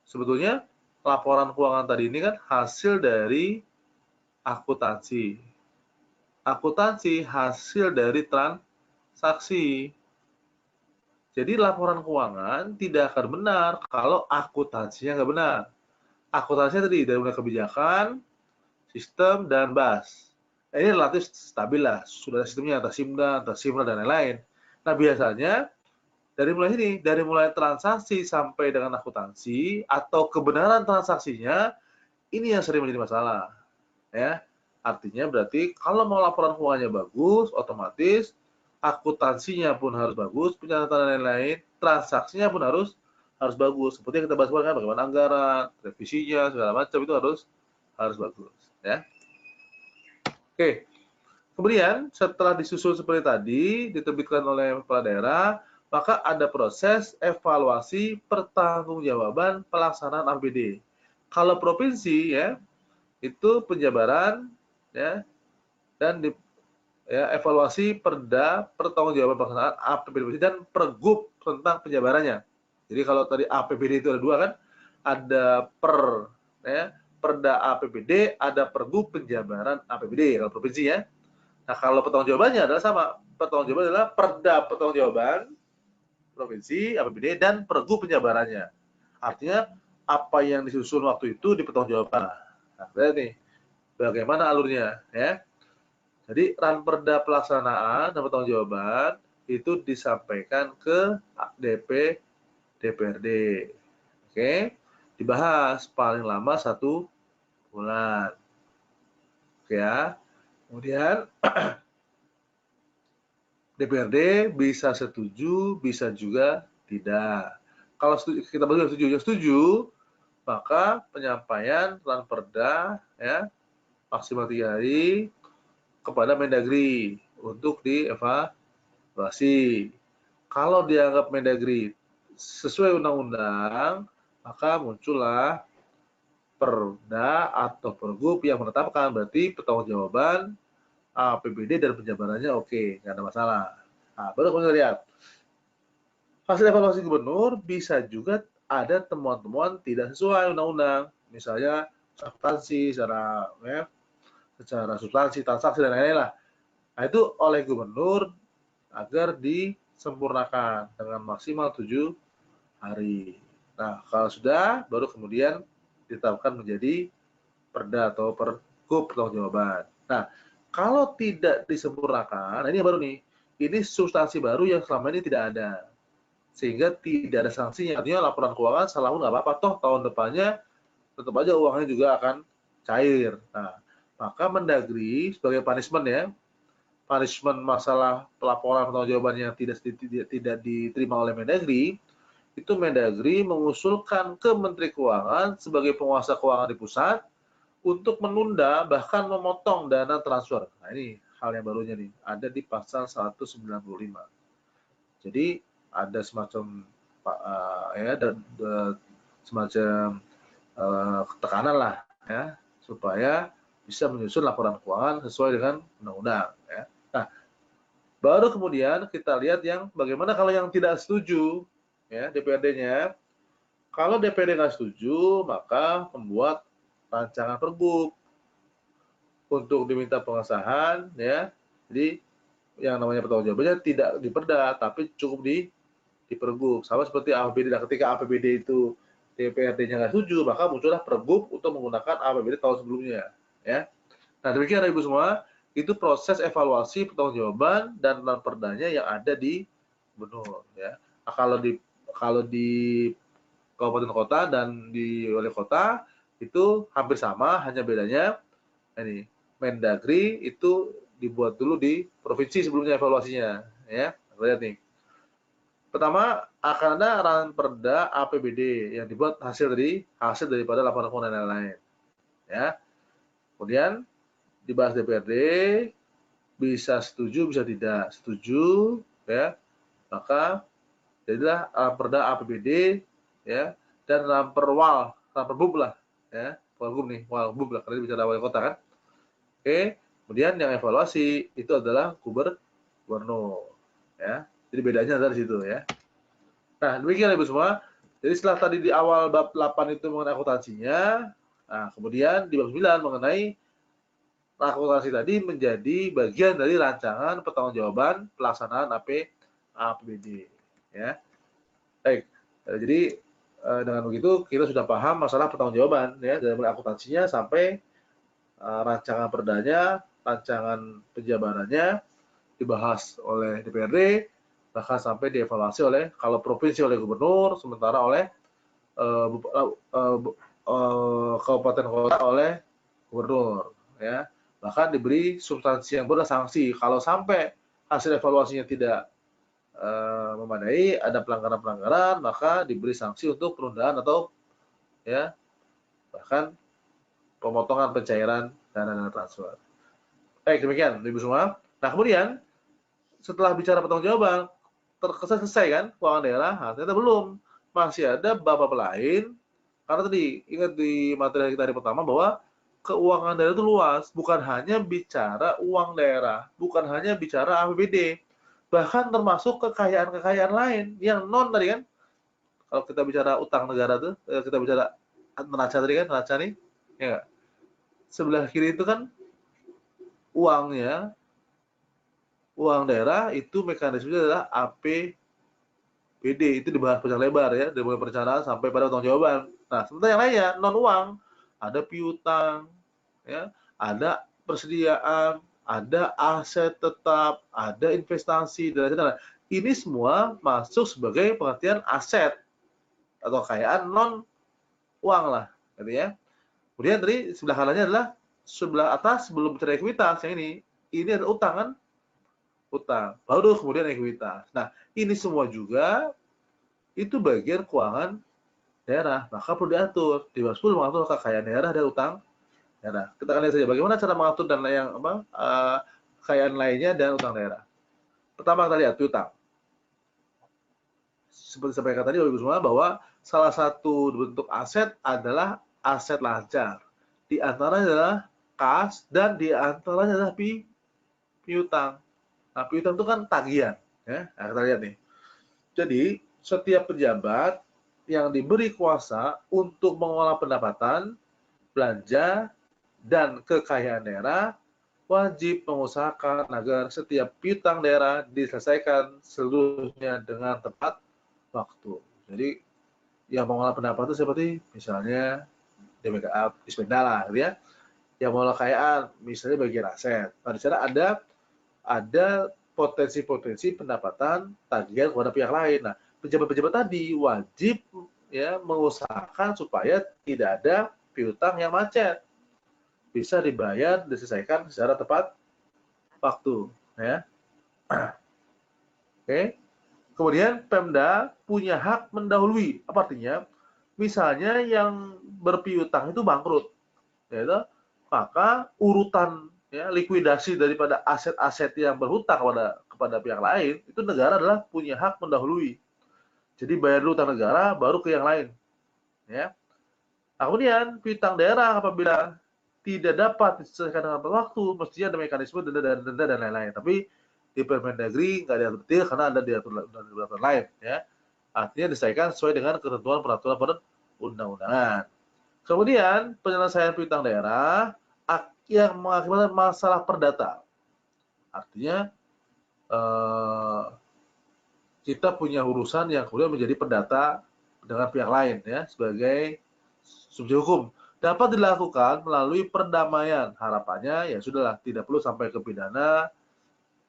sebetulnya laporan keuangan tadi ini kan hasil dari akuntansi. Akuntansi hasil dari transaksi. Jadi laporan keuangan tidak akan benar kalau akuntansinya nggak benar. Akuntansinya tadi dari mulai kebijakan, sistem, dan BAS. Nah, ini relatif stabil lah, sudah sistemnya, entah SIMDA, entah SIMRA, dan lain-lain. Nah, biasanya dari mulai transaksi sampai dengan akuntansi atau kebenaran transaksinya, ini yang sering menjadi masalah. Ya, artinya berarti kalau mau laporan keuangannya bagus, otomatis akuntansinya pun harus bagus, pencatatan dan lain-lain, transaksinya pun harus bagus. Seperti yang kita bahas kemarin, bagaimana anggaran, revisinya, segala macam itu harus bagus. Ya. Oke. Kemudian setelah disusun seperti tadi, diterbitkan oleh kepala daerah, maka ada proses evaluasi pertanggungjawaban pelaksanaan APBD. Kalau provinsi ya, itu penjabaran ya, dan evaluasi perda pertanggungjawaban pelaksanaan APBD dan pergub tentang penjabarannya. Jadi kalau tadi APBD itu ada dua kan, ada perda APBD, ada pergub penjabaran APBD kalau provinsi ya. Nah, kalau pertanggungjawabannya adalah sama. Pertanggungjawaban adalah perda pertanggungjawaban provinsi APBD dan pergub penjabarannya. Artinya apa yang disusun waktu itu dipertanggungjawabkan. Nah, berarti bagaimana alurnya ya. Jadi ranperda pelaksanaan dan pertanggungjawaban itu disampaikan ke DPRD. Oke, dibahas paling lama 1 bulan. Oke ya. Kemudian DPRD bisa setuju, bisa juga tidak. Kalau kita bahas setuju, maka penyampaian ranperda ya maksimal 3 hari kepada Mendagri untuk dievaluasi. Kalau dianggap Mendagri sesuai undang-undang, maka muncullah perda atau pergub yang menetapkan, berarti pertanggungjawaban APBD dan penjabarannya oke, nggak ada masalah. Nah, baru kita lihat hasil evaluasi gubernur bisa juga ada temuan-temuan tidak sesuai undang-undang, misalnya substansi secara substansi, transaksi dan lain-lain lah. Nah, itu oleh gubernur agar disempurnakan dengan maksimal 7 hari. Nah, kalau sudah, baru kemudian ditetapkan menjadi perda atau pergub pertanggungjawaban. Nah, kalau tidak disempurnakan, nah ini baru nih, ini substansi baru yang selama ini tidak ada. Sehingga tidak ada sanksinya. Artinya laporan keuangan salah pun nggak apa-apa, toh tahun depannya tetap aja uangnya juga akan cair. Nah, maka Mendagri sebagai punishment ya, punishment masalah pelaporan pertanggungjawaban yang tidak diterima oleh Mendagri, itu Mendagri mengusulkan ke Menteri Keuangan sebagai penguasa keuangan di pusat untuk menunda bahkan memotong dana transfer. Nah, ini hal yang barunya nih, ada di pasal 195. Jadi ada semacam semacam tekanan lah ya supaya bisa menyusun laporan keuangan sesuai dengan undang-undang ya. Nah, baru kemudian kita lihat yang bagaimana kalau yang tidak setuju ya DPRD-nya. Kalau DPRD nggak setuju, maka membuat rancangan pergub. untuk diminta pengesahan, ya. Jadi yang namanya pertanggungjawabannya tidak di Perda, tapi cukup di Pergub. Sama seperti APBD. Nah, ketika APBD itu DPRD-nya nggak setuju, maka muncullah Pergub untuk menggunakan APBD tahun sebelumnya, ya. Nah, demikian Ibu semua, itu proses evaluasi pertanggungjawaban dan perdanya yang ada di gubernur, ya. Nah, kalau di kabupaten kota dan di wali kota itu hampir sama, hanya bedanya ini Mendagri itu dibuat dulu di provinsi sebelumnya evaluasinya, ya. Lihat nih. Pertama akan ada ranperda APBD yang dibuat hasil daripada laporan dan lain-lain, ya. Kemudian dibahas DPRD, bisa setuju bisa tidak setuju, ya. Maka jadilah ranperda APBD, ya, dan ranperbub lah, ya. Walgub lah, karena bicara wali kota kan. Oke, kemudian yang evaluasi itu adalah gubernur, ya. Jadi bedanya adalah di situ, ya. Nah, demikian Ibu semua. Jadi setelah tadi di awal bab 8 itu mengenai akuntansinya, nah kemudian di bab 9 mengenai akuntansi tadi menjadi bagian dari rancangan pertanggungjawaban pelaksanaan APBD, ya. Baik, jadi dengan begitu kita sudah paham masalah pertanggungjawaban, ya, dari mulai akuntansinya sampai rancangan perdanya, rancangan penjabarannya dibahas oleh DPRD, bahkan sampai dievaluasi oleh kalau provinsi oleh gubernur, sementara oleh kabupaten kota oleh gubernur, ya. Bahkan diberi substansi yang berupa sanksi kalau sampai hasil evaluasinya tidak memadai, ada pelanggaran-pelanggaran, maka diberi sanksi untuk penundaan atau, ya, bahkan pemotongan pencairan dana transfer. Baik, demikian Ibu semua. Nah, kemudian setelah bicara pertanggungjawaban, terkesan selesai kan keuangan daerah, nah, ternyata belum, masih ada bab-bab lain. Karena tadi ingat di materi kita hari pertama bahwa keuangan daerah itu luas, bukan hanya bicara uang daerah, bukan hanya bicara APBD, bahkan termasuk kekayaan-kekayaan lain yang non tadi kan. Kalau kita bicara utang negara tuh, kita bicara neraca tadi kan, neraca nih, ya nggak? Sebelah kiri itu kan uangnya, uang daerah itu mekanismenya adalah APBD, itu dibahas panjang lebar, ya, dari mulai perencanaan sampai pada pertanggungjawaban. Nah, sementara yang lainnya non uang, ada piutang, ya, ada persediaan, ada aset tetap, ada investasi, dan lain-lain. Ini semua masuk sebagai pengertian aset atau kekayaan non uang lah, gitu ya. Kemudian tadi sebelah kanannya adalah sebelah atas sebelum bicara ekuitas yang ini ada utang kan, utang, baru kemudian ekuitas. Nah, ini semua juga itu bagian keuangan daerah, maka perlu diatur. Di bab 10 mengatur kekayaan daerah dan utang daerah. Kita akan lihat saja bagaimana cara mengatur dan yang kekayaan lainnya dan utang daerah. Pertama kita lihat piutang. Seperti sampaikan tadi Bapak Ibu semua bahwa salah satu bentuk aset adalah aset lancar. Di antaranya adalah kas dan di antaranya adalah piutang. Nah, piutang itu kan tagihan, ya. Nah, kita lihat nih. Jadi, setiap pejabat yang diberi kuasa untuk mengolah pendapatan, belanja, dan kekayaan daerah wajib mengusahakan agar setiap piutang daerah diselesaikan seluruhnya dengan tepat waktu. Jadi yang mengolah pendapatan seperti misalnya DPKA, Dispenda lah, gitu ya. Yang mengolah kekayaan misalnya bagian aset. Nah, di sana ada potensi-potensi pendapatan tagihan kepada pihak lain. Nah, pejabat-pejabat tadi wajib, ya, mengusahakan supaya tidak ada piutang yang macet, bisa dibayar, diselesaikan secara tepat waktu, ya. Oke. Kemudian Pemda punya hak mendahului. Apa artinya? Misalnya yang berpiutang itu bangkrut, ya, maka urutan, ya, likuidasi daripada aset-aset yang berhutang kepada pihak lain itu negara adalah punya hak mendahului. Jadi bayar dulu utang negara baru ke yang lain, ya. Nah, kemudian piutang daerah apabila tidak dapat diselesaikan dengan tepat waktu, mestinya ada mekanisme denda dan lain-lain. Tapi di Permendagri nggak diatur detail karena ada diatur lain, ya. Artinya diselesaikan sesuai dengan ketentuan peraturan perundang-undangan. Kemudian penyelesaian piutang daerah yang mengakibatkan masalah perdata. Artinya kita punya urusan yang kemudian menjadi perdata dengan pihak lain ya sebagai subjek hukum. Dapat dilakukan melalui perdamaian. Harapannya ya sudahlah, tidak perlu sampai ke pidana,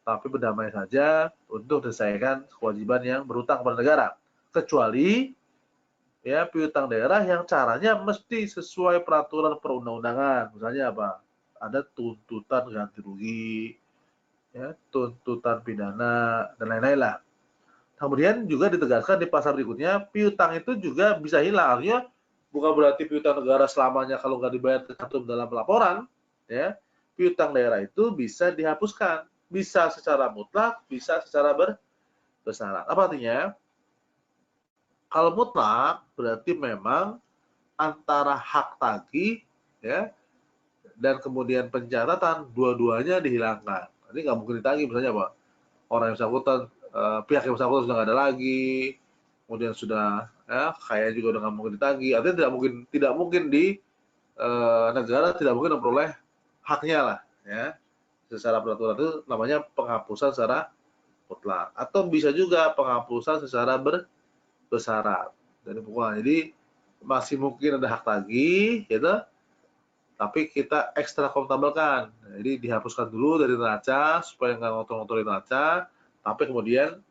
tapi berdamai saja untuk menyelesaikan kewajiban yang berutang kepada negara. Kecuali ya piutang daerah yang caranya mesti sesuai peraturan perundang-undangan. Misalnya apa? Ada tuntutan ganti rugi, ya, tuntutan pidana dan lain-lain lah. Kemudian juga ditegaskan di pasal berikutnya, piutang itu juga bisa hilang. Artinya bukan berarti piutang negara selamanya kalau nggak dibayar tercantum dalam laporan, ya. Piutang daerah itu bisa dihapuskan, bisa secara mutlak, bisa secara bersyarat. Apa artinya? Kalau mutlak berarti memang antara hak tagih, ya, dan kemudian pencatatan dua-duanya dihilangkan. Ini nggak mungkin ditagih, misalnya apa? Orang yang bersangkutan, pihak yang bersangkutan sudah nggak ada lagi, kemudian sudah ya kaya juga udah nggak mungkin ditagih. Artinya tidak mungkin di negara tidak mungkin memperoleh haknya lah, ya. Secara peraturan itu namanya penghapusan secara mutlak, atau bisa juga penghapusan secara bersyarat dari pukulan. Jadi masih mungkin ada hak tagih, gitu, tapi kita ekstra akuntabelkan. Jadi dihapuskan dulu dari neraca supaya nggak ngotor-ngotorin neraca, tapi kemudian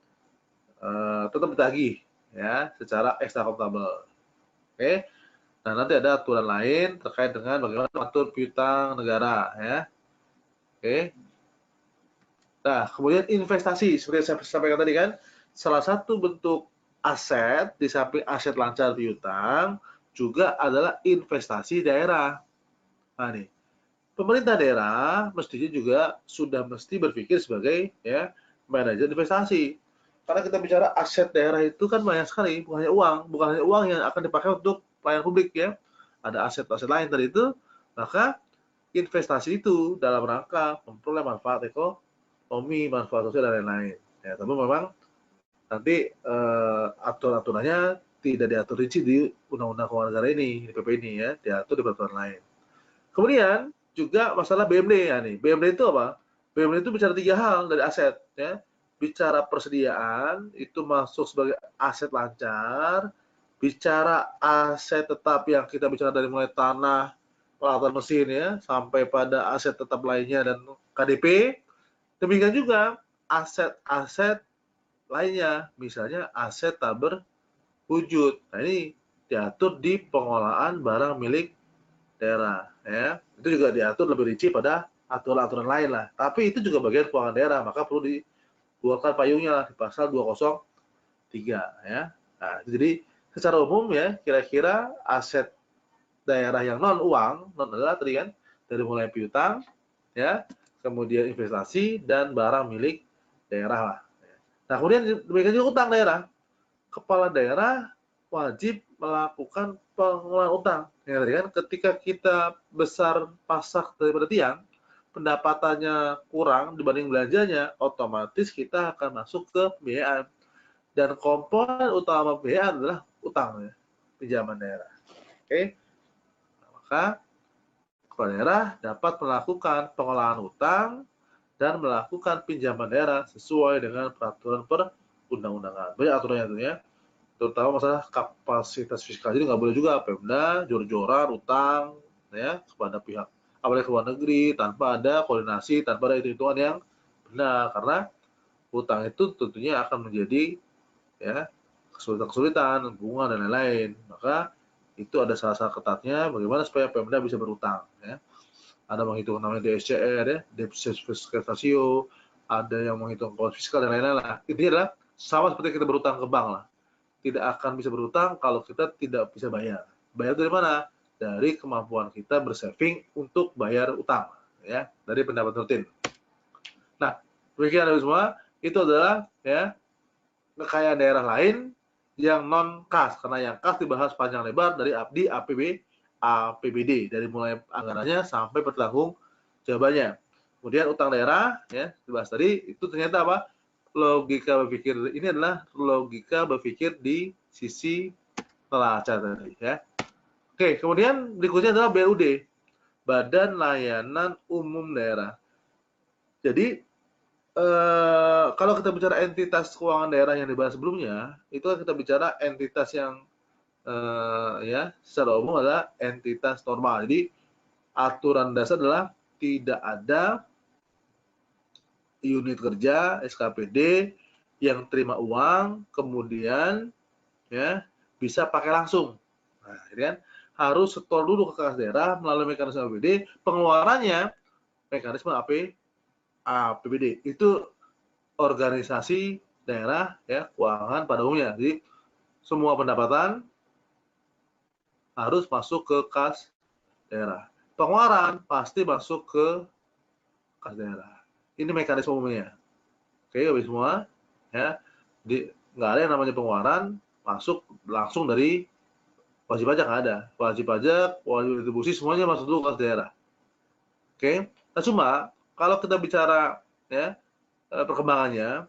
tetap ditagih ya secara ekstra akuntabel. Oke. Nah, nanti ada aturan lain terkait dengan bagaimana mengatur piutang negara ya. Oke. Nah, kemudian investasi seperti saya sampaikan tadi kan, salah satu bentuk aset di samping aset lancar piutang juga adalah investasi daerah. Nah, nih, pemerintah daerah mestinya juga sudah mesti berpikir sebagai ya manajer investasi. Karena kita bicara aset daerah itu kan banyak sekali, bukan hanya uang yang akan dipakai untuk pelayanan publik ya. Ada aset-aset lain tadi itu, maka investasi itu dalam rangka memperoleh manfaat ekonomi, manfaat sosial dan lain-lain. Ya, tapi memang nanti aturan-aturannya tidak diatur rinci di Undang-Undang Keuangan Negara ini, di PP ini ya, diatur di peraturan lain. Kemudian juga masalah BMD ya nih. BMD itu apa? BMD itu bicara 3 hal dari aset ya. Bicara persediaan itu masuk sebagai aset lancar, bicara aset tetap yang kita bicara dari mulai tanah, peralatan mesin ya, sampai pada aset tetap lainnya dan KDP. Demikian juga aset-aset lainnya, misalnya aset tak berwujud. Nah, ini diatur di pengolahan barang milik daerah ya. Itu juga diatur lebih rinci pada aturan-aturan lain lah. Tapi itu juga bagian keuangan daerah, maka perlu dibuatkan payungnya lah di pasal 203 ya. Nah, jadi secara umum ya, kira-kira aset daerah yang non uang, non adalah tadi kan dari mulai piutang ya, kemudian investasi dan barang milik daerah lah. Nah, kemudian demikian juga utang daerah. Kepala daerah wajib melakukan pengelolaan utang. Ya, tadi kan ketika kita besar pasak daripada tiang, pendapatannya kurang dibanding belanjanya, otomatis kita akan masuk ke pembiayaan. Dan komponen utama pembiayaan adalah utang, ya, pinjaman daerah. Oke, nah, maka kepala daerah dapat melakukan pengolahan utang dan melakukan pinjaman daerah sesuai dengan peraturan perundang-undangan. Banyak aturannya itu ya. Terutama masalah kapasitas fiskal. Jadi nggak boleh juga Pemda jor-joran utang ya kepada pihak apalagi ke luar negeri tanpa ada koordinasi, tanpa ada hitung-hitungan yang benar, karena utang itu tentunya akan menjadi ya kesulitan, bunga dan lain-lain. Maka itu ada salah-salah ketatnya bagaimana supaya Pemda bisa berutang ya. Ada menghitung namanya DSCR ya, debt service ratio, ada yang menghitung cost fiskal dan lain-lain lah. Intinya adalah sama seperti kita berutang ke bank lah. Tidak akan bisa berutang kalau kita tidak bisa bayar. Bayar dari mana? Dari kemampuan kita bersaving untuk bayar utang, ya, dari pendapatan rutin. Nah, demikian semua, itu adalah ya kekayaan daerah lain yang non kas, karena yang kas dibahas panjang lebar dari APBD dari mulai anggarannya sampai bertanggung jawabannya. Kemudian utang daerah ya dibahas tadi, itu ternyata apa? Logika berpikir ini adalah logika berpikir di sisi neraca tadi ya. Oke, kemudian berikutnya adalah BUD. Badan Layanan Umum Daerah. Jadi kalau kita bicara entitas keuangan daerah yang dibahas sebelumnya, itu kan kita bicara entitas yang ya secara umum adalah entitas normal. Jadi aturan dasar adalah tidak ada unit kerja SKPD yang terima uang kemudian ya bisa pakai langsung. Nah, ini kan harus setor dulu ke kas daerah melalui mekanisme APBD, pengeluarannya mekanisme APBD. Itu organisasi daerah ya keuangan pada umumnya. Jadi semua pendapatan harus masuk ke kas daerah. Pengeluaran pasti masuk ke kas daerah. Ini mekanisme umumnya. Oke, habis semua ya. Nggak ada yang namanya pengeluaran masuk langsung dari wajib pajak, nggak ada. Wajib pajak, wajib retribusi semuanya masuk dulu ke kas daerah. Oke. Nah, cuma kalau kita bicara ya perkembangannya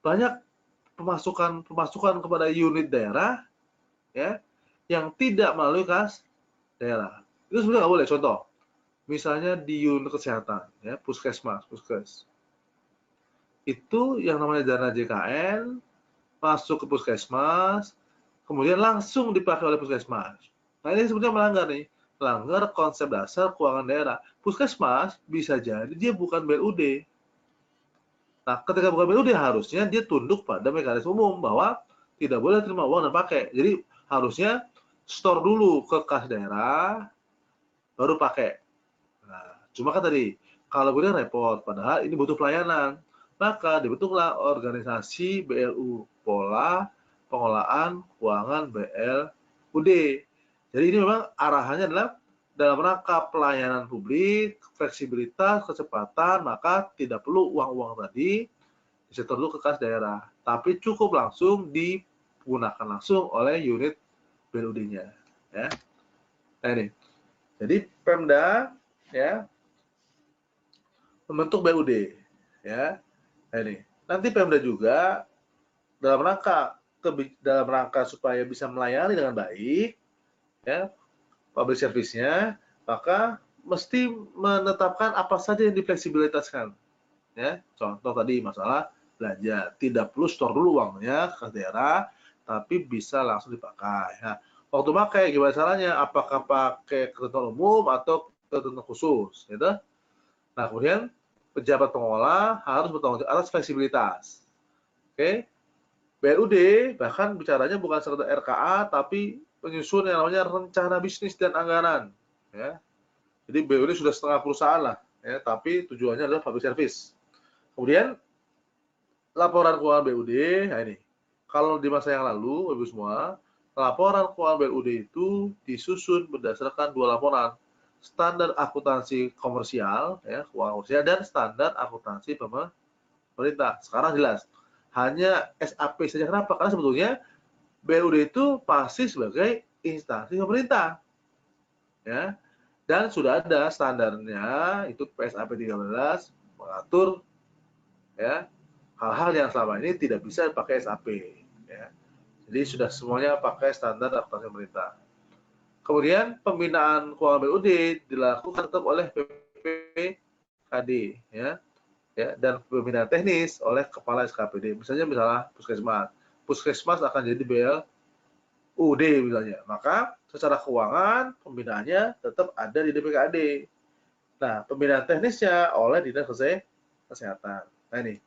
banyak pemasukan kepada unit daerah ya yang tidak melalui kas daerah. Itu sebenarnya nggak boleh. Contoh, misalnya di unit kesehatan ya puskesmas, itu yang namanya dana JKN masuk ke puskesmas, kemudian langsung dipakai oleh puskesmas. Nah ini sebenarnya melanggar konsep dasar keuangan daerah. Puskesmas bisa jadi dia bukan BLUD. Nah, ketika bukan BLUD harusnya dia tunduk pada mekanisme umum bahwa tidak boleh terima uang dan pakai. Jadi harusnya store dulu ke kas daerah, baru pakai. Nah, cuma kan tadi kalau boleh repot, padahal ini butuh pelayanan. Maka dibentuklah organisasi BLU, Pola Pengelolaan Keuangan BLUD. Jadi ini memang arahannya adalah dalam rangka pelayanan publik, fleksibilitas, kecepatan, maka tidak perlu uang-uang tadi disetor dulu ke kas daerah, tapi cukup langsung digunakan langsung oleh unit BLUD-nya. Ya. Nah ini, jadi Pemda ya membentuk BUD ya. Nah ini, nanti Pemda juga dalam rangka supaya bisa melayani dengan baik ya public service-nya, maka mesti menetapkan apa saja yang difleksibilitaskan. Ya, contoh tadi masalah belanja, tidak perlu store dulu uangnya ke daerah, tapi bisa langsung dipakai. Nah, waktu pakai gimana caranya? Apakah pakai ketentuan umum atau ketentuan khusus? Gitu. Nah, kemudian pejabat pengelola harus bertanggung jawab atas fleksibilitas. Oke, BLUD bahkan bicaranya bukan sekedar RKA, tapi penyusun yang namanya rencana bisnis dan anggaran. Ya. Jadi BLUD sudah setengah perusahaan lah, ya, tapi tujuannya adalah public service. Kemudian laporan keuangan BUD, nah ini, kalau di masa yang lalu, Ibu semua, laporan keuangan BUD itu disusun berdasarkan dua laporan, standar akuntansi komersial, ya, keuangan komersial, dan standar akuntansi pemerintah. Sekarang jelas, hanya SAP saja. Kenapa? Karena sebetulnya BUD itu pasti sebagai instansi pemerintah, ya, dan sudah ada standarnya, itu PSAP 13 mengatur, ya, hal-hal yang selama ini tidak bisa pakai SAP. Ya. Jadi sudah semuanya pakai standar akuntansi pemerintah. Kemudian pembinaan keuangan BUD dilakukan tetap oleh PPKD, ya, dan pembinaan teknis oleh kepala SKPD. Misalnya puskesmas, puskesmas akan jadi BLUD misalnya. Maka secara keuangan pembinaannya tetap ada di DPKD. Nah, pembinaan teknisnya oleh Dinas Kesehatan. Nah ini,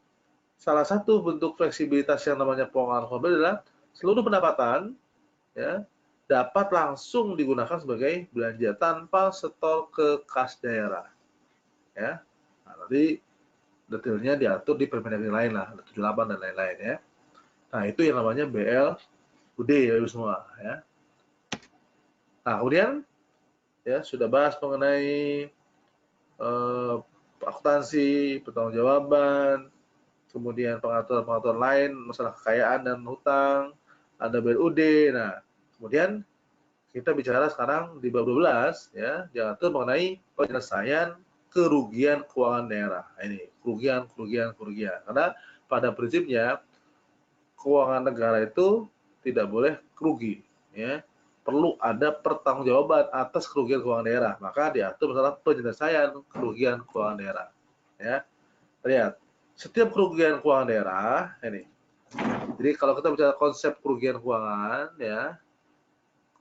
salah satu bentuk fleksibilitas yang namanya pengelolaan keuangan adalah seluruh pendapatan ya dapat langsung digunakan sebagai belanja tanpa setor ke kas daerah. Ya, nah, nanti detailnya diatur di Permendagri lain lah, 78 dan lain-lain ya. Nah itu yang namanya BLUD ya Ibu semua ya. Nah kemudian ya sudah bahas mengenai akuntansi, pertanggungjawaban, kemudian pengaturan-pengaturan lain, masalah kekayaan dan hutang, ada BLUD. Nah, kemudian kita bicara sekarang di bab 12 ya, diatur mengenai penyelesaian kerugian keuangan daerah. Nah, ini kerugian. Karena pada prinsipnya keuangan negara itu tidak boleh rugi ya. perlu ada pertanggungjawaban atas kerugian keuangan daerah. Maka diatur masalah penyelesaian kerugian keuangan daerah. Ya, lihat setiap kerugian keuangan daerah ini. Jadi kalau kita bicara konsep kerugian keuangan, ya,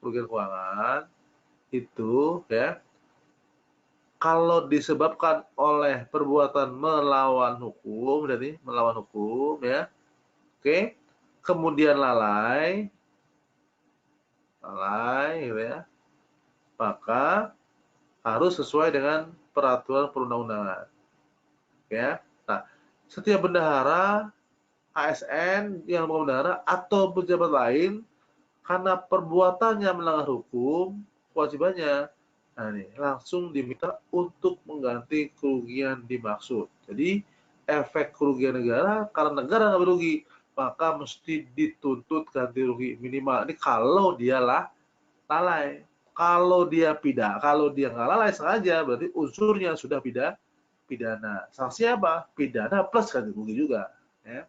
kerugian keuangan itu, ya, kalau disebabkan oleh perbuatan melawan hukum, jadi melawan hukum, ya, oke, kemudian lalai, gitu ya, maka harus sesuai dengan peraturan perundang-undangan. Ya, nah, setiap bendahara, ASN yang bendahara atau pejabat lain karena perbuatannya melanggar hukum, kewajibannya, nah ini langsung diminta untuk mengganti kerugian dimaksud. Jadi efek kerugian negara karena negara nggak berugi, maka mesti dituntut ganti rugi minimal. Ini kalau dia lalai. Kalau dia nggak lalai sengaja, berarti unsurnya sudah pidana. Sanksi apa? Pidana plus ganti rugi juga. Ya.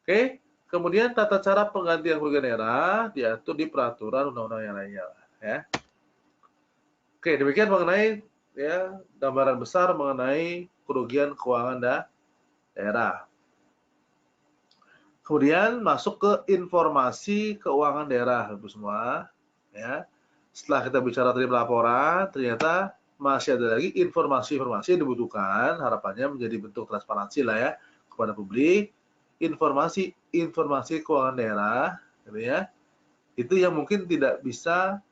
Oke. Kemudian tata cara penggantian kerugian daerah diatur di peraturan undang-undang yang lainnya. Ya. Oke, demikian mengenai ya gambaran besar mengenai kerugian keuangan daerah. Kemudian masuk ke informasi keuangan daerah, Bapak semua. Ya. Setelah kita bicara tadi pelaporan, ternyata masih ada lagi informasi-informasi yang dibutuhkan, harapannya menjadi bentuk transparansi lah ya kepada publik. Informasi keuangan daerah, gitu ya, itu yang mungkin tidak bisa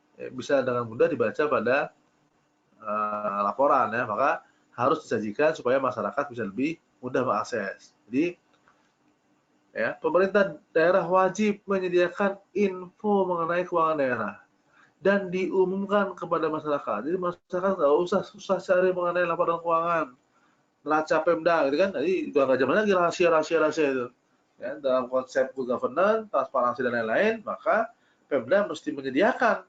dengan mudah dibaca pada laporan ya, maka harus disajikan supaya masyarakat bisa lebih mudah mengakses. Jadi ya, pemerintah daerah wajib menyediakan info mengenai keuangan daerah dan diumumkan kepada masyarakat. Jadi masyarakat nggak usah susah cari mengenai laporan keuangan, neraca Pemda, gitu kan? Jadi udah nggak zaman lagi rahasia itu. Ya, dalam konsep good governance, transparansi dan lain-lain, maka Pemda mesti menyediakan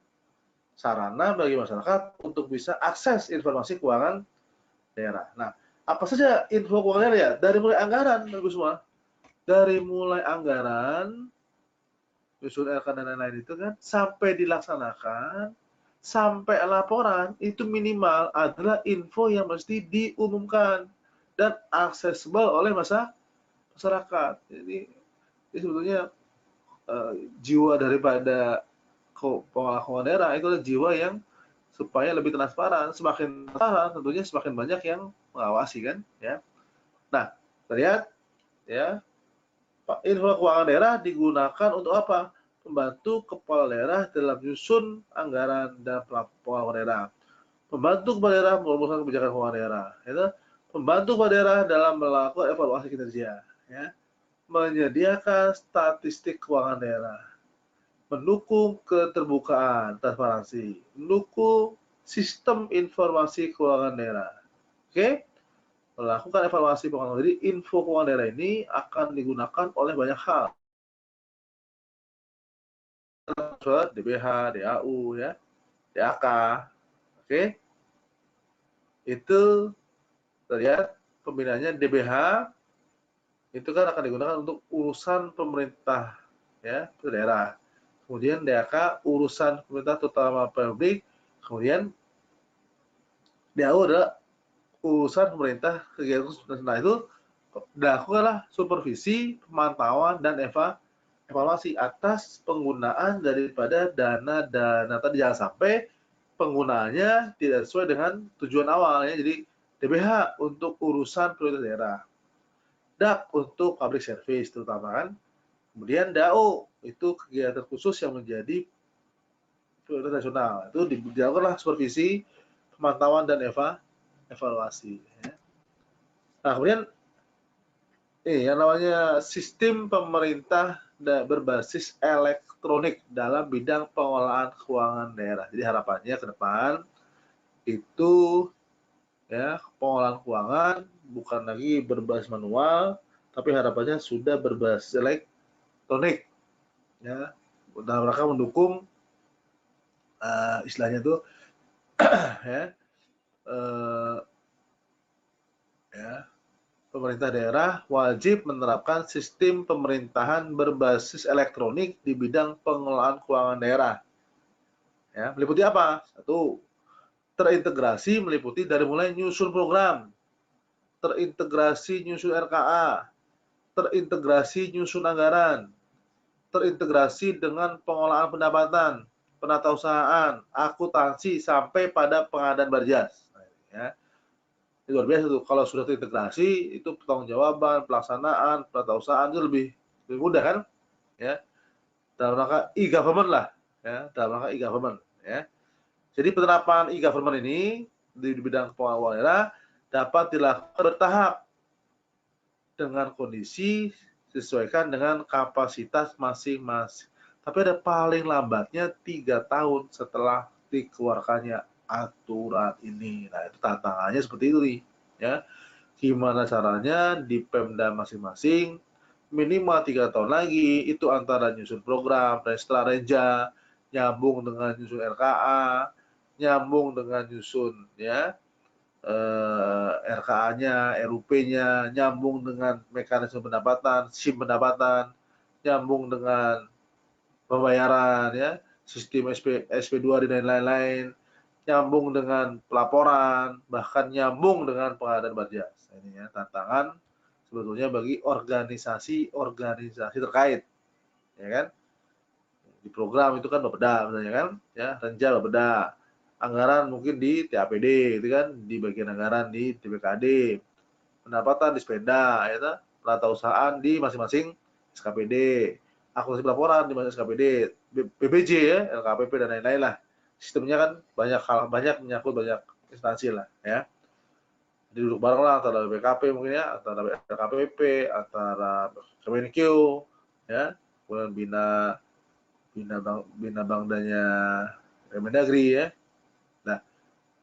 sarana bagi masyarakat untuk bisa akses informasi keuangan daerah. Nah, apa saja info keuangan daerah ya? Dari mulai anggaran, bagus semua. Dari mulai anggaran, usul LK dan lain-lain itu kan, sampai dilaksanakan, sampai laporan, itu minimal adalah info yang mesti diumumkan dan aksesibel oleh masyarakat. Jadi sebetulnya jiwa daripada pengelola keuangan daerah itu adalah jiwa yang supaya lebih transparan. Semakin transparan tentunya semakin banyak yang mengawasi kan, ya. Nah, terlihat ya, info keuangan daerah digunakan untuk apa? Membantu kepala daerah dalam menyusun anggaran dan keuangan daerah. Membantu kepala daerah merumuskan kebijakan keuangan daerah. Itu membantu kepala daerah dalam melakukan evaluasi kinerja. Ya. Menyediakan statistik keuangan daerah. Mendukung keterbukaan, transparansi. Mendukung sistem informasi keuangan daerah. Oke? Melakukan evaluasi keuangan. Jadi info keuangan daerah ini akan digunakan oleh banyak hal. DBH, DAU, ya, DAK, oke? Itu terlihat pembinaannya DBH itu kan akan digunakan untuk urusan pemerintah, ya, daerah. Kemudian DAK urusan pemerintah terutama publik. Kemudian DAU adalah urusan pemerintah kegiatan khusus. Nah, itu dilakukanlah supervisi, pemantauan, dan evaluasi atas penggunaan daripada dana tadi. Jangan sampai penggunaannya tidak sesuai dengan tujuan awalnya. Jadi DBH untuk urusan prioritas daerah, DAK untuk public service terutama kan. Kemudian DAO itu kegiatan khusus yang menjadi prioritas nasional. Itu dilakukanlah supervisi, pemantauan, dan evaluasi. Ya. Nah, kemudian yang namanya sistem pemerintah berbasis elektronik dalam bidang pengelolaan keuangan daerah. Jadi harapannya ke depan itu ya pengelolaan keuangan bukan lagi berbasis manual, tapi harapannya sudah berbasis elektronik. Ya, dalam rangka mendukung istilahnya itu ya, pemerintah daerah wajib menerapkan sistem pemerintahan berbasis elektronik di bidang pengelolaan keuangan daerah. Ya, meliputi apa? Satu, terintegrasi meliputi dari mulai nyusun program, terintegrasi nyusun RKA, terintegrasi nyusun anggaran, terintegrasi dengan pengelolaan pendapatan, penatausahaan, akuntansi sampai pada pengadaan barjas. Ya. Itu luar biasa tuh. Kalau sudah terintegrasi, itu pertanggungjawaban, pelaksanaan, penatausahaan itu lebih mudah kan? Ya. Dalam rangka e-government lah, ya, dalam rangka e-government, ya. Jadi penerapan e-government ini di bidang keuangan daerah dapat dilakukan bertahap dengan kondisi disesuaikan dengan kapasitas masing-masing. Tapi ada paling lambatnya 3 tahun setelah dikeluarkannya aturan ini. Nah, itu tantangannya seperti itu nih, ya. Gimana caranya di Pemda masing-masing minimal 3 tahun lagi itu antara nyusun program, Restra Reja, nyambung dengan nyusun RKA, nyambung dengan nyusun ya RKA-nya, RUP-nya, nyambung dengan mekanisme pendapatan, SIM pendapatan, nyambung dengan pembayaran ya, sistem SP2 dan lain-lain, nyambung dengan pelaporan, bahkan nyambung dengan pengadaan barjas. Ini ya tantangan sebetulnya bagi organisasi-organisasi terkait, ya kan? Di program itu kan Bapeda misalnya kan, ya Renja Bapeda, anggaran mungkin di TAPD, itu kan di bagian anggaran di TBKD, pendapatan di Spenda, ya peratausahaan di masing-masing SKPD, akuntansi pelaporan di masing SKPD, BPJ ya, LKPP dan lain-lain lah. Sistemnya kan banyak menyangkut banyak instansi lah, ya. Duduk bareng lah antara BKP mungkin ya, antara LKPP, antara Kemenq, ya, kemudian bina bangdanya Kemendagri ya. Nah,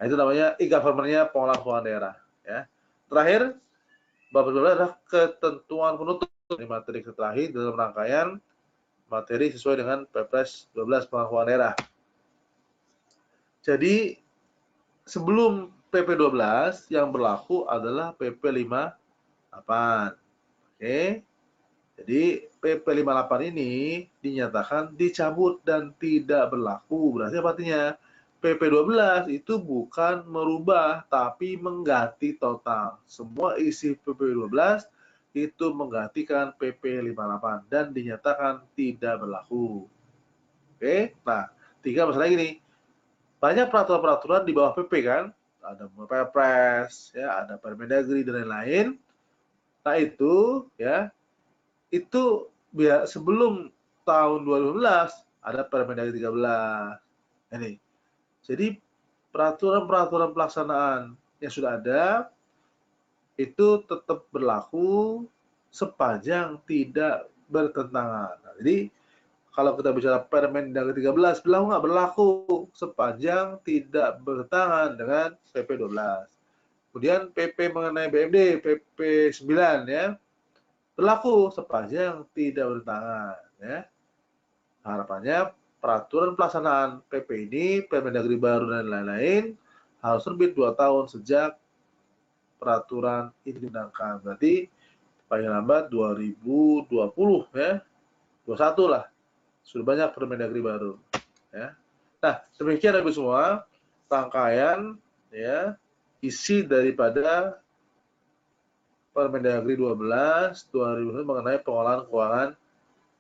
itu namanya e-government-nya pengelolaan keuangan daerah, ya. Terakhir, bab 12 adalah ketentuan penutup dari materi terakhir dalam rangkaian materi sesuai dengan Perpres 12 pengelolaan keuangan daerah. Jadi sebelum PP 12 yang berlaku adalah PP 58. Oke. Jadi PP 58 ini dinyatakan dicabut dan tidak berlaku. Berarti apa artinya? PP 12 itu bukan merubah tapi mengganti total. Semua isi PP 12 itu menggantikan PP 58 dan dinyatakan tidak berlaku. Oke. Nah, 3 masalah ini. Banyak peraturan-peraturan di bawah PP kan, ada Perpres, ya, ada Permendagri dan lain-lain. Nah itu, ya, itu sebelum tahun 2012 ada Permendagri 13. Ini, jadi peraturan-peraturan pelaksanaan yang sudah ada itu tetap berlaku sepanjang tidak bertentangan. Nah, jadi kalau kita bicara Permendagri 13, berlaku nggak? Berlaku sepanjang tidak bertentangan dengan PP 12. Kemudian PP mengenai BMD, PP 9 ya, berlaku sepanjang tidak bertentangan. Ya. Harapannya peraturan pelaksanaan PP ini, Permendagri baru dan lain-lain, harus terbit 2 tahun sejak peraturan ini diundangkan. Berarti paling lambat 2020 ya, 21 lah. Sudah banyak Permendagri baru, ya. Nah, demikian Ibu semua rangkaian ya isi daripada Permendagri 12 2000 mengenai pengelolaan keuangan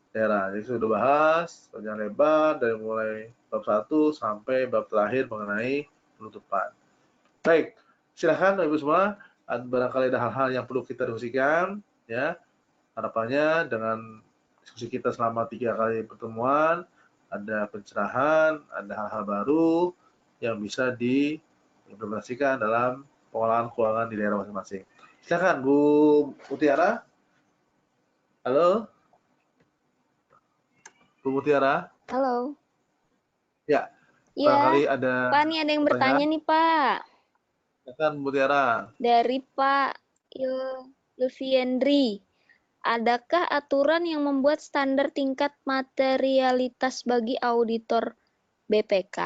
daerah. Jadi sudah bahas panjang lebar dari mulai bab 1 sampai bab terakhir mengenai penutupan. Baik, silakan Ibu semua, barangkali ada hal-hal yang perlu kita diskusikan ya. Harapannya dengan diskusi kita selama 3 kali pertemuan, ada pencerahan, ada hal-hal baru yang bisa diimplementasikan dalam pengelolaan keuangan di daerah masing-masing. Silakan Bu Mutiara. Halo? Bu Mutiara? Halo. Ya. Iya. Barangkali ada Pak, nih ada yang bertanya nih, Pak. Silakan Bu Mutiara. Dari Pak Ilviendri. Adakah aturan yang membuat standar tingkat materialitas bagi auditor BPK?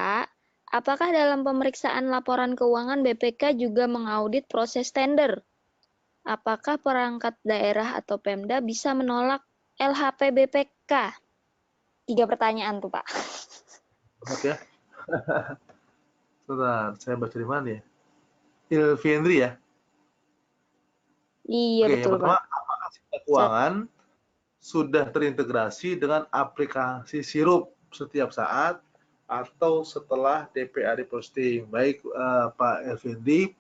Apakah dalam pemeriksaan laporan keuangan BPK juga mengaudit proses tender? Apakah perangkat daerah atau Pemda bisa menolak LHP BPK? 3 pertanyaan tuh, Pak. Oke. Sebentar, saya baca di mana ya? Ilviendri ya. Iya, Oke, yang betul, pertama, Pak. apakah sistem keuangan sudah terintegrasi dengan aplikasi sirup setiap saat atau setelah DPA diposting? Baik, Pak Elvindi,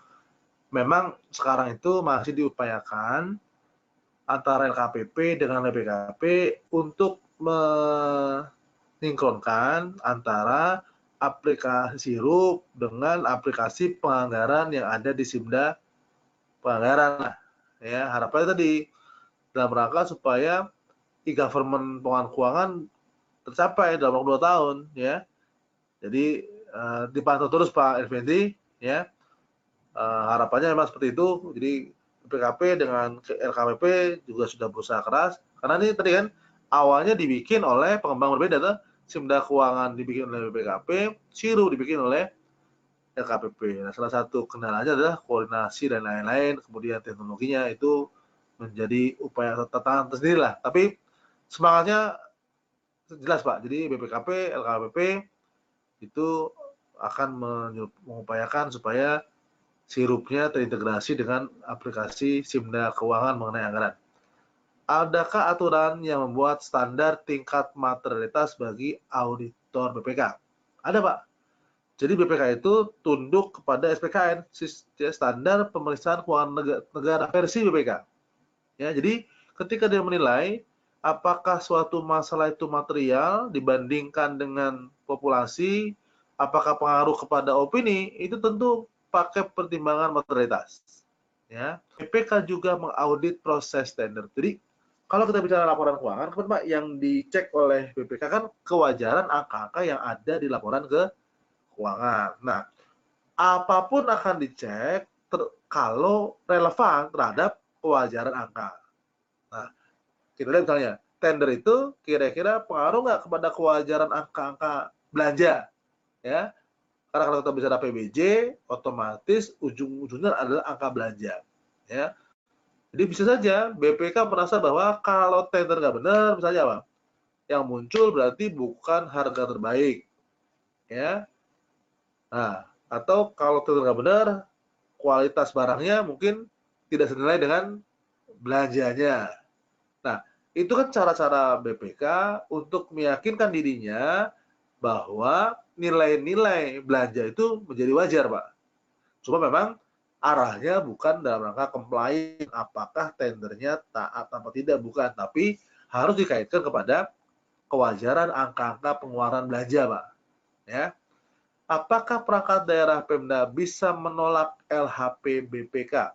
memang sekarang itu masih diupayakan antara LKPP dengan BPKP untuk mensinkronkan antara aplikasi sirup dengan aplikasi penganggaran yang ada di Simda Penganggaran. Ya, harapannya tadi dalam rangka supaya e-government pengelolaan keuangan tercapai dalam waktu 2 tahun ya. Jadi dipantau terus Pak Effendi ya. Harapannya memang seperti itu. Jadi BPKP dengan LKPP juga sudah berusaha keras karena ini tadi kan awalnya dibikin oleh pengembang berbeda tuh. Simda Keuangan dibikin oleh BPKP, Siru dibikin oleh LKPP. Nah, salah satu kendalanya adalah koordinasi dan lain-lain, kemudian teknologinya itu menjadi upaya tantangan tersendiri lah. Tapi semangatnya jelas Pak. Jadi BPKP, LKPP itu akan mengupayakan supaya sirupnya terintegrasi dengan aplikasi Simda Keuangan mengenai anggaran. Adakah aturan yang membuat standar tingkat materialitas bagi auditor BPK? Ada Pak. Jadi BPK itu tunduk kepada SPKN, standar pemeriksaan keuangan negara versi BPK. Ya, jadi ketika dia menilai apakah suatu masalah itu material dibandingkan dengan populasi, apakah pengaruh kepada opini, itu tentu pakai pertimbangan materialitas. Ya, BPK juga mengaudit proses tender. Jadi kalau kita bicara laporan keuangan, kan Pak, yang dicek oleh BPK kan kewajaran angka-angka yang ada di laporan keuangan. Nah, apapun akan dicek kalau relevan terhadap kewajaran angka. Nah, kita lihat misalnya, tender itu kira-kira pengaruh nggak kepada kewajaran angka-angka belanja, ya? Karena kalau kita bicara PBJ, otomatis ujung-ujungnya adalah angka belanja, ya. Jadi bisa saja BPK merasa bahwa kalau tender nggak benar, misalnya apa? Yang muncul berarti bukan harga terbaik, ya. Nah, atau kalau tender nggak benar, kualitas barangnya mungkin tidak senilai dengan belanjanya. Nah, itu kan cara-cara BPK untuk meyakinkan dirinya bahwa nilai-nilai belanja itu menjadi wajar, Pak. Cuma memang arahnya bukan dalam rangka compliant, apakah tendernya taat atau tidak, bukan. Tapi harus dikaitkan kepada kewajaran angka-angka pengeluaran belanja, Pak. Ya. Apakah perangkat daerah Pemda bisa menolak LHP BPK?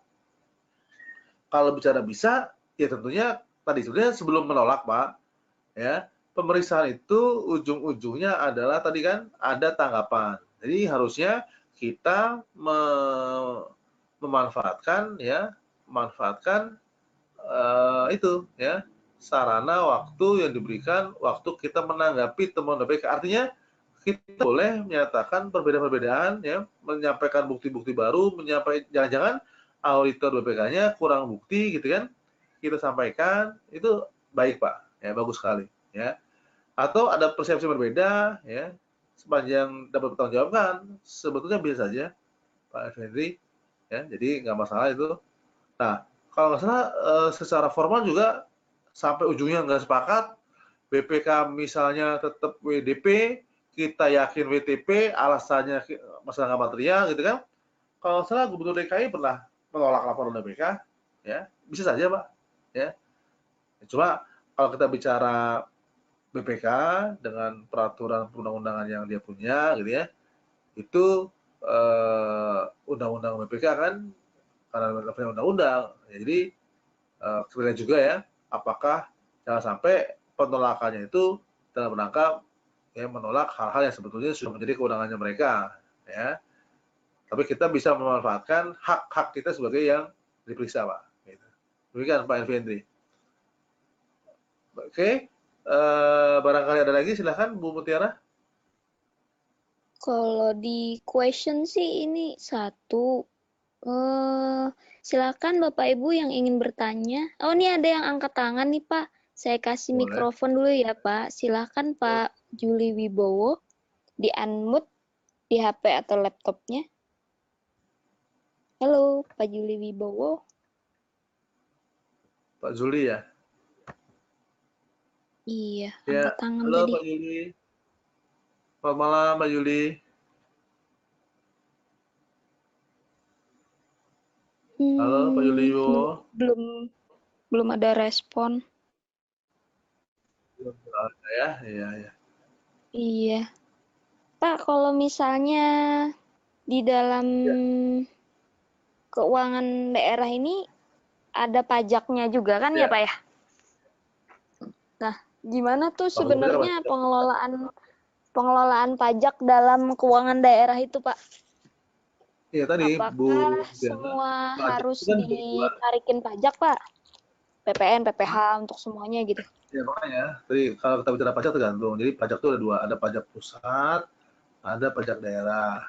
Kalau bicara bisa, ya tentunya tadi sebenarnya sebelum menolak, Pak, ya, pemeriksaan itu ujung-ujungnya adalah tadi kan ada tanggapan. Jadi harusnya kita memanfaatkan ya, memanfaatkan itu ya, sarana waktu yang diberikan waktu kita menanggapi temuan BPK. Artinya kita boleh menyatakan perbedaan-perbedaan ya, menyampaikan bukti-bukti baru, menyampaikan jangan-jangan auditor BPK-nya kurang bukti gitu kan. Kita sampaikan itu baik Pak, ya bagus sekali ya. Atau ada persepsi berbeda ya, sepanjang dapat bertanggungjawabkan sebetulnya bisa saja Pak Effendi ya, jadi nggak masalah itu. Nah, kalau nggak salah secara formal juga sampai ujungnya nggak sepakat, BPK misalnya tetap WDP, kita yakin WTP, alasannya masalah nggak material gitu kan. Kalau nggak salah Gubernur DKI pernah menolak laporan BPK, ya bisa saja Pak, ya. Cuma kalau kita bicara BPK dengan peraturan perundang-undangan yang dia punya, gitu ya, itu undang-undang BPK kan karena punya undang-undang, jadi kita juga ya, apakah jangan sampai penolakannya itu dalam rangka ya menolak hal-hal yang sebetulnya sudah menjadi kewenangannya mereka, ya. Tapi kita bisa memanfaatkan hak-hak kita sebagai yang diperiksa, Pak. Gitu. Demikian Pak Elvendri. Oke, barangkali ada lagi, silahkan Bu Mutiara. Kalau di question sih ini satu. Silakan Bapak Ibu yang ingin bertanya. Oh, ini ada yang angkat tangan nih, Pak. Saya kasih Boleh. mikrofon dulu ya, Pak. Silakan Pak Juli Wibowo di unmute. di HP atau laptopnya. Halo, Pak Juli Wibowo. Pak Juli ya? Iya, Ya, angkat tangan halo tadi. Pak Juli. Selamat malam Pak Juli. Halo Pak Juli Wibowo. Belum ada respon. Belum ada ya? Iya, ya. Iya. Pak, kalau misalnya di dalam keuangan daerah ini ada pajaknya juga kan ya, Ya. Pak ya? Nah, gimana tuh Maksudnya apa? sebenarnya pengelolaan pajak dalam keuangan daerah itu, Pak? Iya tadi Bu Apakah Diana, semua pajak harus itu kan berdua. ditarikin pajak, Pak? PPN, PPH untuk semuanya gitu. Ya makanya, tadi kalau kita bicara pajak tergantung. Jadi pajak itu ada dua, ada pajak pusat, ada pajak daerah.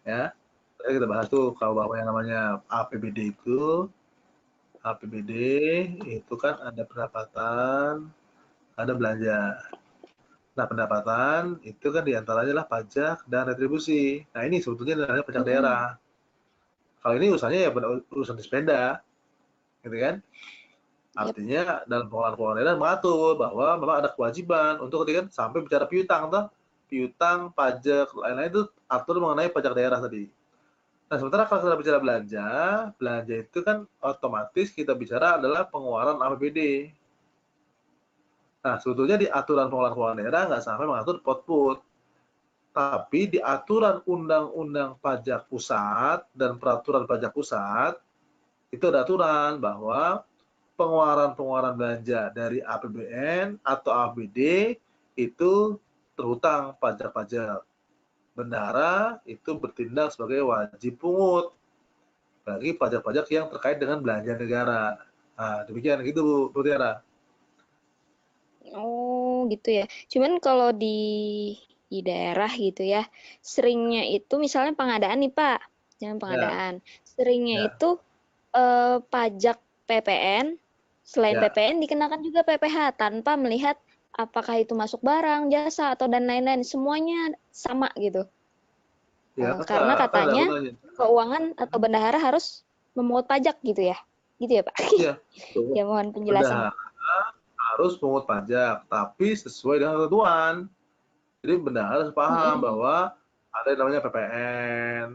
Ya, tadi kita bahas tuh kalau bahwa yang namanya APBD itu kan ada pendapatan, ada belanja. Nah, pendapatan itu kan diantaranya adalah pajak dan retribusi. Nah, ini sebetulnya namanya pajak daerah. Kalau ini urusannya ya urusan di sepeda, gitu kan? Artinya dalam pengelolaan daerah mengatur bahwa memang ada kewajiban untuk ketika sampai bicara piutang, pajak, lain-lain itu atur mengenai pajak daerah tadi. Nah, sementara kalau kita bicara belanja itu kan otomatis kita bicara adalah pengeluaran APBD. Nah, sebetulnya di aturan pengelolaan keuangan daerah nggak sampai mengatur pot-pot. Tapi di aturan undang-undang pajak pusat dan peraturan pajak pusat, itu ada aturan bahwa pengeluaran belanja dari APBN atau APBD itu terhutang pajak-pajak. Bendahara itu bertindak sebagai wajib pungut bagi pajak-pajak yang terkait dengan belanja negara. Nah, demikian gitu Bu Tiara. Oh, gitu ya. Cuman kalau di daerah gitu ya, seringnya itu misalnya pengadaan nih, Pak. Jangan Ya, pengadaan. Seringnya ya, itu pajak PPN, selain ya. PPN dikenakan juga PPH tanpa melihat apakah itu masuk barang, jasa atau dan lain-lain. Semuanya sama gitu. Ya, Karena enggak, kan ada katanya gunanya. keuangan atau bendahara harus memungut pajak gitu ya. Gitu ya, Pak. Iya, Ya, mohon penjelasan. bendahara harus pungut pajak, tapi sesuai dengan ketentuan. Jadi bendahara harus paham Mm-mm. bahwa ada yang namanya PPN,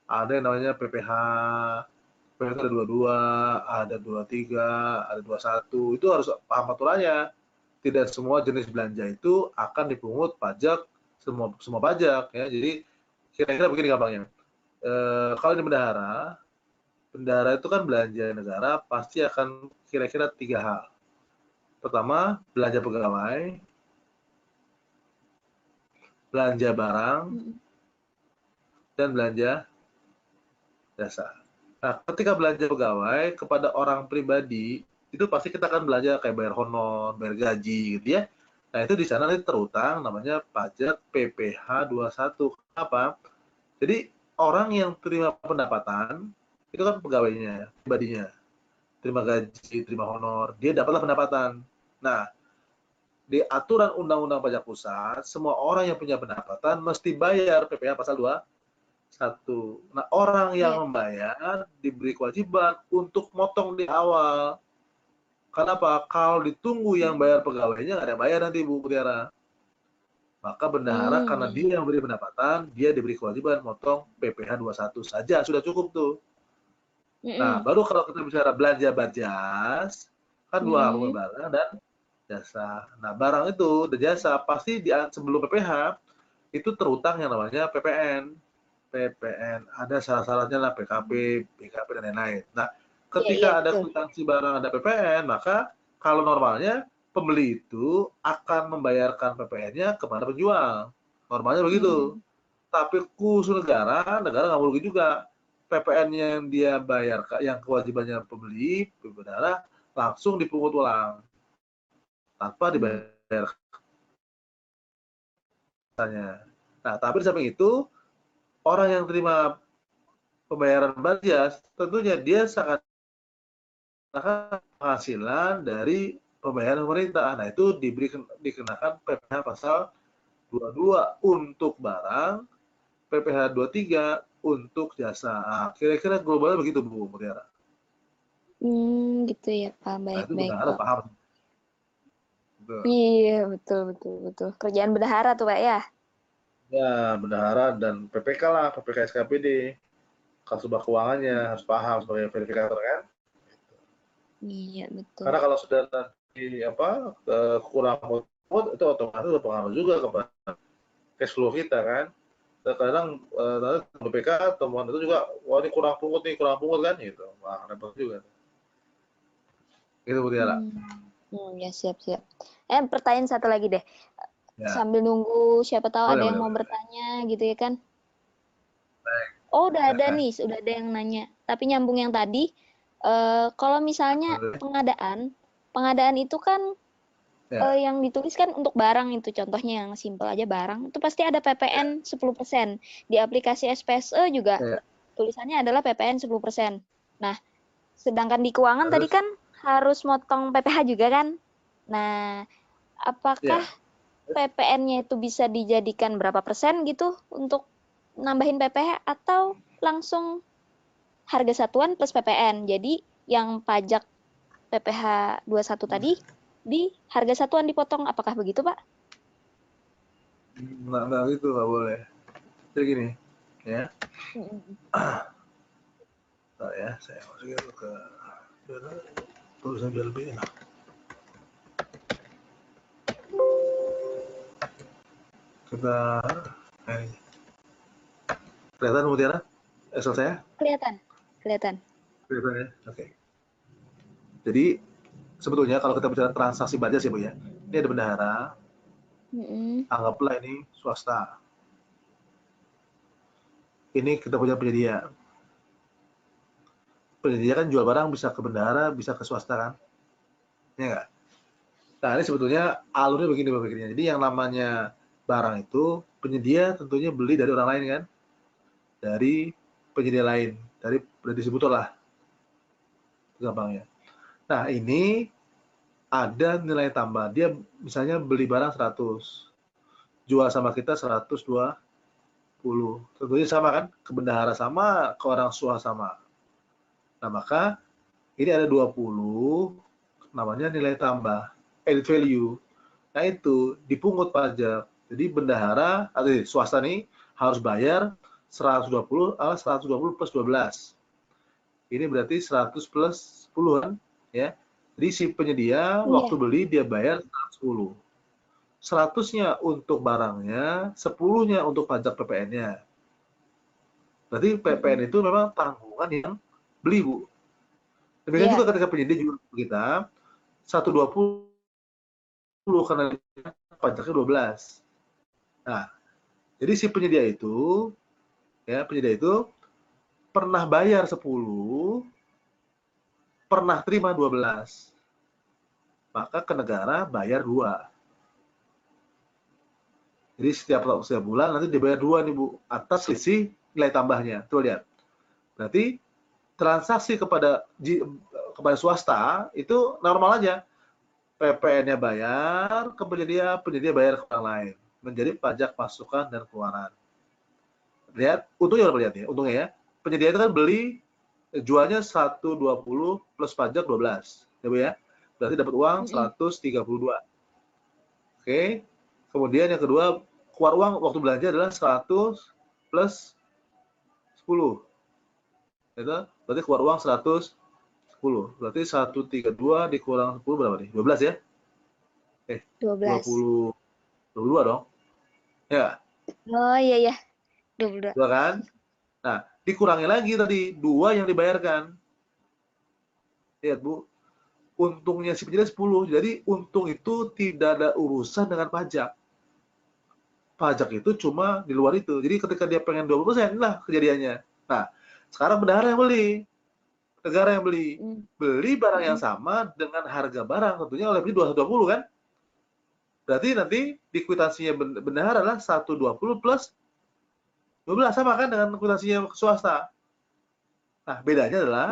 ada yang namanya PPH, PPH ada 22, ada 23, ada 21, itu harus paham aturannya. Tidak semua jenis belanja itu akan dipungut pajak, semua pajak ya. Jadi kira-kira begini gampangnya. Kalau di bendahara itu kan belanja negara pasti akan kira-kira 3 hal. Pertama, belanja pegawai, belanja barang, Mm-mm. dan belanja jasa. Nah, ketika belanja pegawai kepada orang pribadi, itu pasti kita akan belanja kayak bayar honor, bayar gaji gitu ya. Nah, itu di sana nanti terutang namanya pajak PPh 21. Kenapa? Jadi orang yang terima pendapatan itu kan pegawainya, pribadinya. Terima gaji, terima honor, dia dapatlah pendapatan. Nah, di aturan Undang-Undang Pajak Pusat, semua orang yang punya pendapatan mesti bayar PPh pasal 21. Nah, orang Iya. yang membayar diberi kewajiban untuk motong di awal. Kenapa? Kalau ditunggu yang bayar pegawainya, nggak ada yang bayar nanti Bu Mutiara. Maka bendahara karena Iya. dia yang beri pendapatan, dia diberi kewajiban motong PPh 21 saja, sudah cukup tuh. Nah, Mm-mm. baru kalau kita bicara belanja bajas, kan dua, Mm-mm. barang dan jasa. Nah, barang itu dan jasa pasti sebelum PPh itu terutang yang namanya PPN. PPN, ada syarat-syaratnya lah PKP, BKP dan lain-lain. Nah, Iya, iya, ketika ada betul. kwitansi barang ada PPN, maka kalau normalnya pembeli itu akan membayarkan PPN-nya kepada penjual. Normalnya begitu. Mm-mm. Tapi khusus negara nggak mau rugi juga. PPN yang dia bayar, yang kewajibannya pembeli, negara langsung dipungut ulang tanpa Mm. dibayar. Nah, tapi di samping itu, orang yang terima pembayaran bajas, tentunya dia sangat penghasilan dari pembayaran pemerintah. Nah, itu dikenakan PPh pasal 22 untuk barang PPh 23 untuk jasa. Nah, kira-kira globalnya begitu Bu Mutiara. Gitu ya Pak. Nah, itu Baik-baik bendahara Pak. paham. Betul. Iya, betul. Kerjaan bendahara tuh Pak ya. Ya, bendahara dan PPK lah, PPK SKPD. Kasubag keuangannya harus paham sebagai verifikator kan. Iya, betul. Karena kalau sudah nanti kurang mood itu otomatis berpengaruh juga kepada cash flow kita kan. Terkadang BPK temuan itu juga, wah ini kurang pungut kan gitu. Wah, repot juga. Itu Bu Tiara. Ya siap. Pertanyaan satu lagi deh. Ya. Sambil nunggu siapa tahu ada yang mau Boleh. bertanya gitu ya kan. Baik. Oh, udah ada nih, sudah ada yang nanya. Tapi nyambung yang tadi, kalau misalnya pengadaan itu kan Ya. yang ditulis kan untuk barang itu, contohnya yang simpel aja barang, itu pasti ada PPN 10%. Di aplikasi SPSE juga Ya. tulisannya adalah PPN 10%. Nah, sedangkan di keuangan tadi Terus? kan harus motong PPh juga kan? Nah, apakah PPN-nya itu bisa dijadikan berapa persen gitu untuk nambahin PPh atau langsung harga satuan plus PPN? Jadi yang pajak PPh 21 tadi di harga satuan dipotong, apakah begitu Pak? Nggak gitu, nggak boleh. Jadi gini, ya. Ya, saya masukin ke tulisan biar lebih enak. Kita kelihatan Mutiara Excel saya? Kelihatan. Kelihatan ya? Oke. Jadi sebetulnya kalau kita bicara transaksi budget ya Bu ya, ini ada bendahara, anggaplah ini swasta. Ini kita punya penyedia. Penyedia kan jual barang bisa ke bendahara, bisa ke swasta kan? Ya nggak? Nah ini sebetulnya alurnya begini berpikirnya. Jadi yang namanya barang itu penyedia tentunya beli dari orang lain kan? Dari penyedia lain, dari distributor lah. Gampangnya. Nah ini ada nilai tambah. Dia misalnya beli barang 100, jual sama kita 120. Tentunya sama kan? Ke bendahara sama, ke orang swasta sama. Nah maka ini ada 20 namanya nilai tambah, added value. Nah itu dipungut pajak. Jadi bendahara atau swasta nih harus bayar 120 plus 12. Ini berarti 100 plus 10 ya. Jadi si penyedia waktu beli dia bayar 110. 100-nya untuk barangnya, 10-nya untuk pajak PPN-nya. Berarti PPN itu memang tanggungan yang beli, Bu. Demikian juga ketika penyedia jual kita 120 karena pajaknya 12. Nah, jadi si penyedia itu pernah bayar 10, pernah terima 12. Maka ke negara bayar 2. Jadi setiap bulan nanti dibayar 2 nih Bu, atas selisih nilai tambahnya. Tuh lihat. Berarti transaksi kepada swasta itu normal aja. PPN-nya bayar ke penyedia bayar ke orang lain. Menjadi pajak masukan dan keluaran. Lihat, untungnya berapa lihat ya? Untungnya ya. Penyedia itu kan beli jualnya 120 plus pajak 12. Ya Bu ya. Berarti dapat uang 132. Oke. Kemudian yang kedua, keluar uang waktu belanja adalah 100 plus 10. Itu berarti keluar uang 110. Berarti 132 dikurang 10 berapa nih? 12 ya? 12. 22 dong. Ya. Oh iya. 22. 2 kan? Nah, dikurangi lagi tadi 2 yang dibayarkan. Lihat Bu, untungnya si penyedia 10. Jadi untung itu tidak ada urusan dengan pajak. Pajak itu cuma di luar itu. Jadi ketika dia pengen 20% lah kejadiannya. Nah, sekarang bendahara yang beli. Negara yang beli. Beli barang yang sama dengan harga barang. Tentunya oleh beli 220 kan? Berarti nanti di kwitansinya bendahara adalah 120 plus 12. Sama kan dengan kwitansinya swasta. Nah, bedanya adalah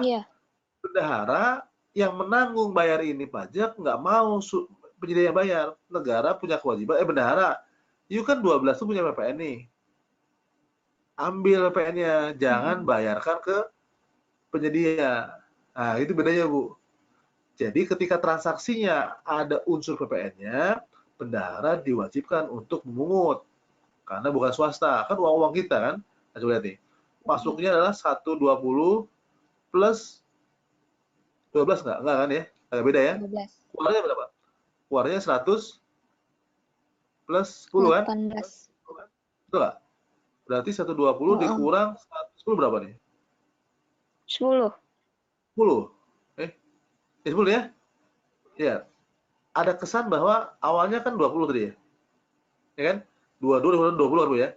bendahara yang menanggung bayar ini pajak nggak mau penyedia yang bayar. Negara punya kewajiban. Bendahara, you kan 12 tuh punya PPN nih. ambil PPN-nya, jangan bayarkan ke penyedia. Nah, itu bedanya, Bu. Jadi ketika transaksinya ada unsur PPN-nya, bendahara diwajibkan untuk memungut. Karena bukan swasta, kan uang-uang kita kan. Nah, coba lihat nih. Masuknya adalah 120 plus 12 enggak kan ya? Agak beda ya. 12. Keluarnya berapa? Keluarnya 100 plus 10 kan? 18. Betul nggak? Berarti 120 dikurang 110 berapa nih? 10. 10. 10 ya? Ya. Ada kesan bahwa awalnya kan 20 tadi ya. Ya kan? 22 20 kan, Bu ya.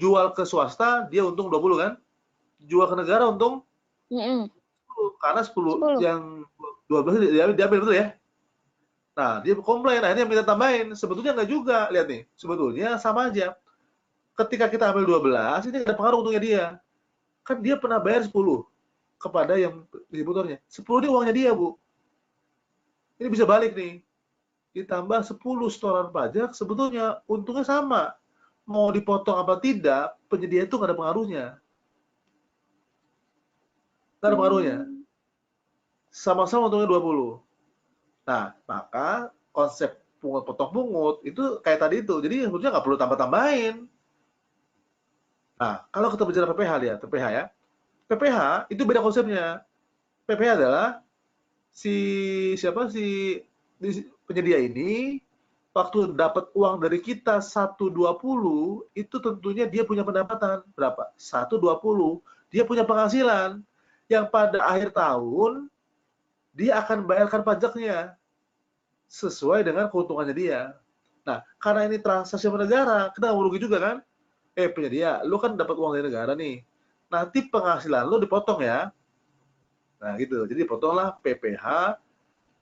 Jual ke swasta dia untung 20 kan? Jual ke negara untung 10. Karena 10 yang 12 diambil betul ya? Nah, dia komplain, akhirnya minta tambahin. Sebetulnya enggak juga, lihat nih. Sebetulnya sama aja. Ketika kita ambil 12, ini ada pengaruh untungnya dia. Kan dia pernah bayar 10 kepada yang distributornya. 10 ini uangnya dia, Bu. Ini bisa balik nih. Ditambah 10 setoran pajak, sebetulnya untungnya sama. Mau dipotong apa tidak, penyedia itu nggak ada pengaruhnya. Nggak ada pengaruhnya. Sama-sama untungnya 20. Nah, maka konsep pungut potong pungut itu kayak tadi itu. Jadi sebetulnya nggak perlu tambah-tambahin. Nah, kalau kita bicara PPh lihat, PPh ya. PPh itu beda konsepnya. PPh adalah si penyedia ini waktu dapat uang dari kita 120 itu tentunya dia punya pendapatan berapa? 120. Dia punya penghasilan yang pada akhir tahun dia akan bayarkan pajaknya sesuai dengan keuntungannya dia. Nah, karena ini transaksi sama negara, kita nggak merugi juga kan? Penyedia, lu kan dapat uang dari negara nih. Nanti penghasilan lu dipotong ya. Nah, gitu. Jadi dipotonglah PPh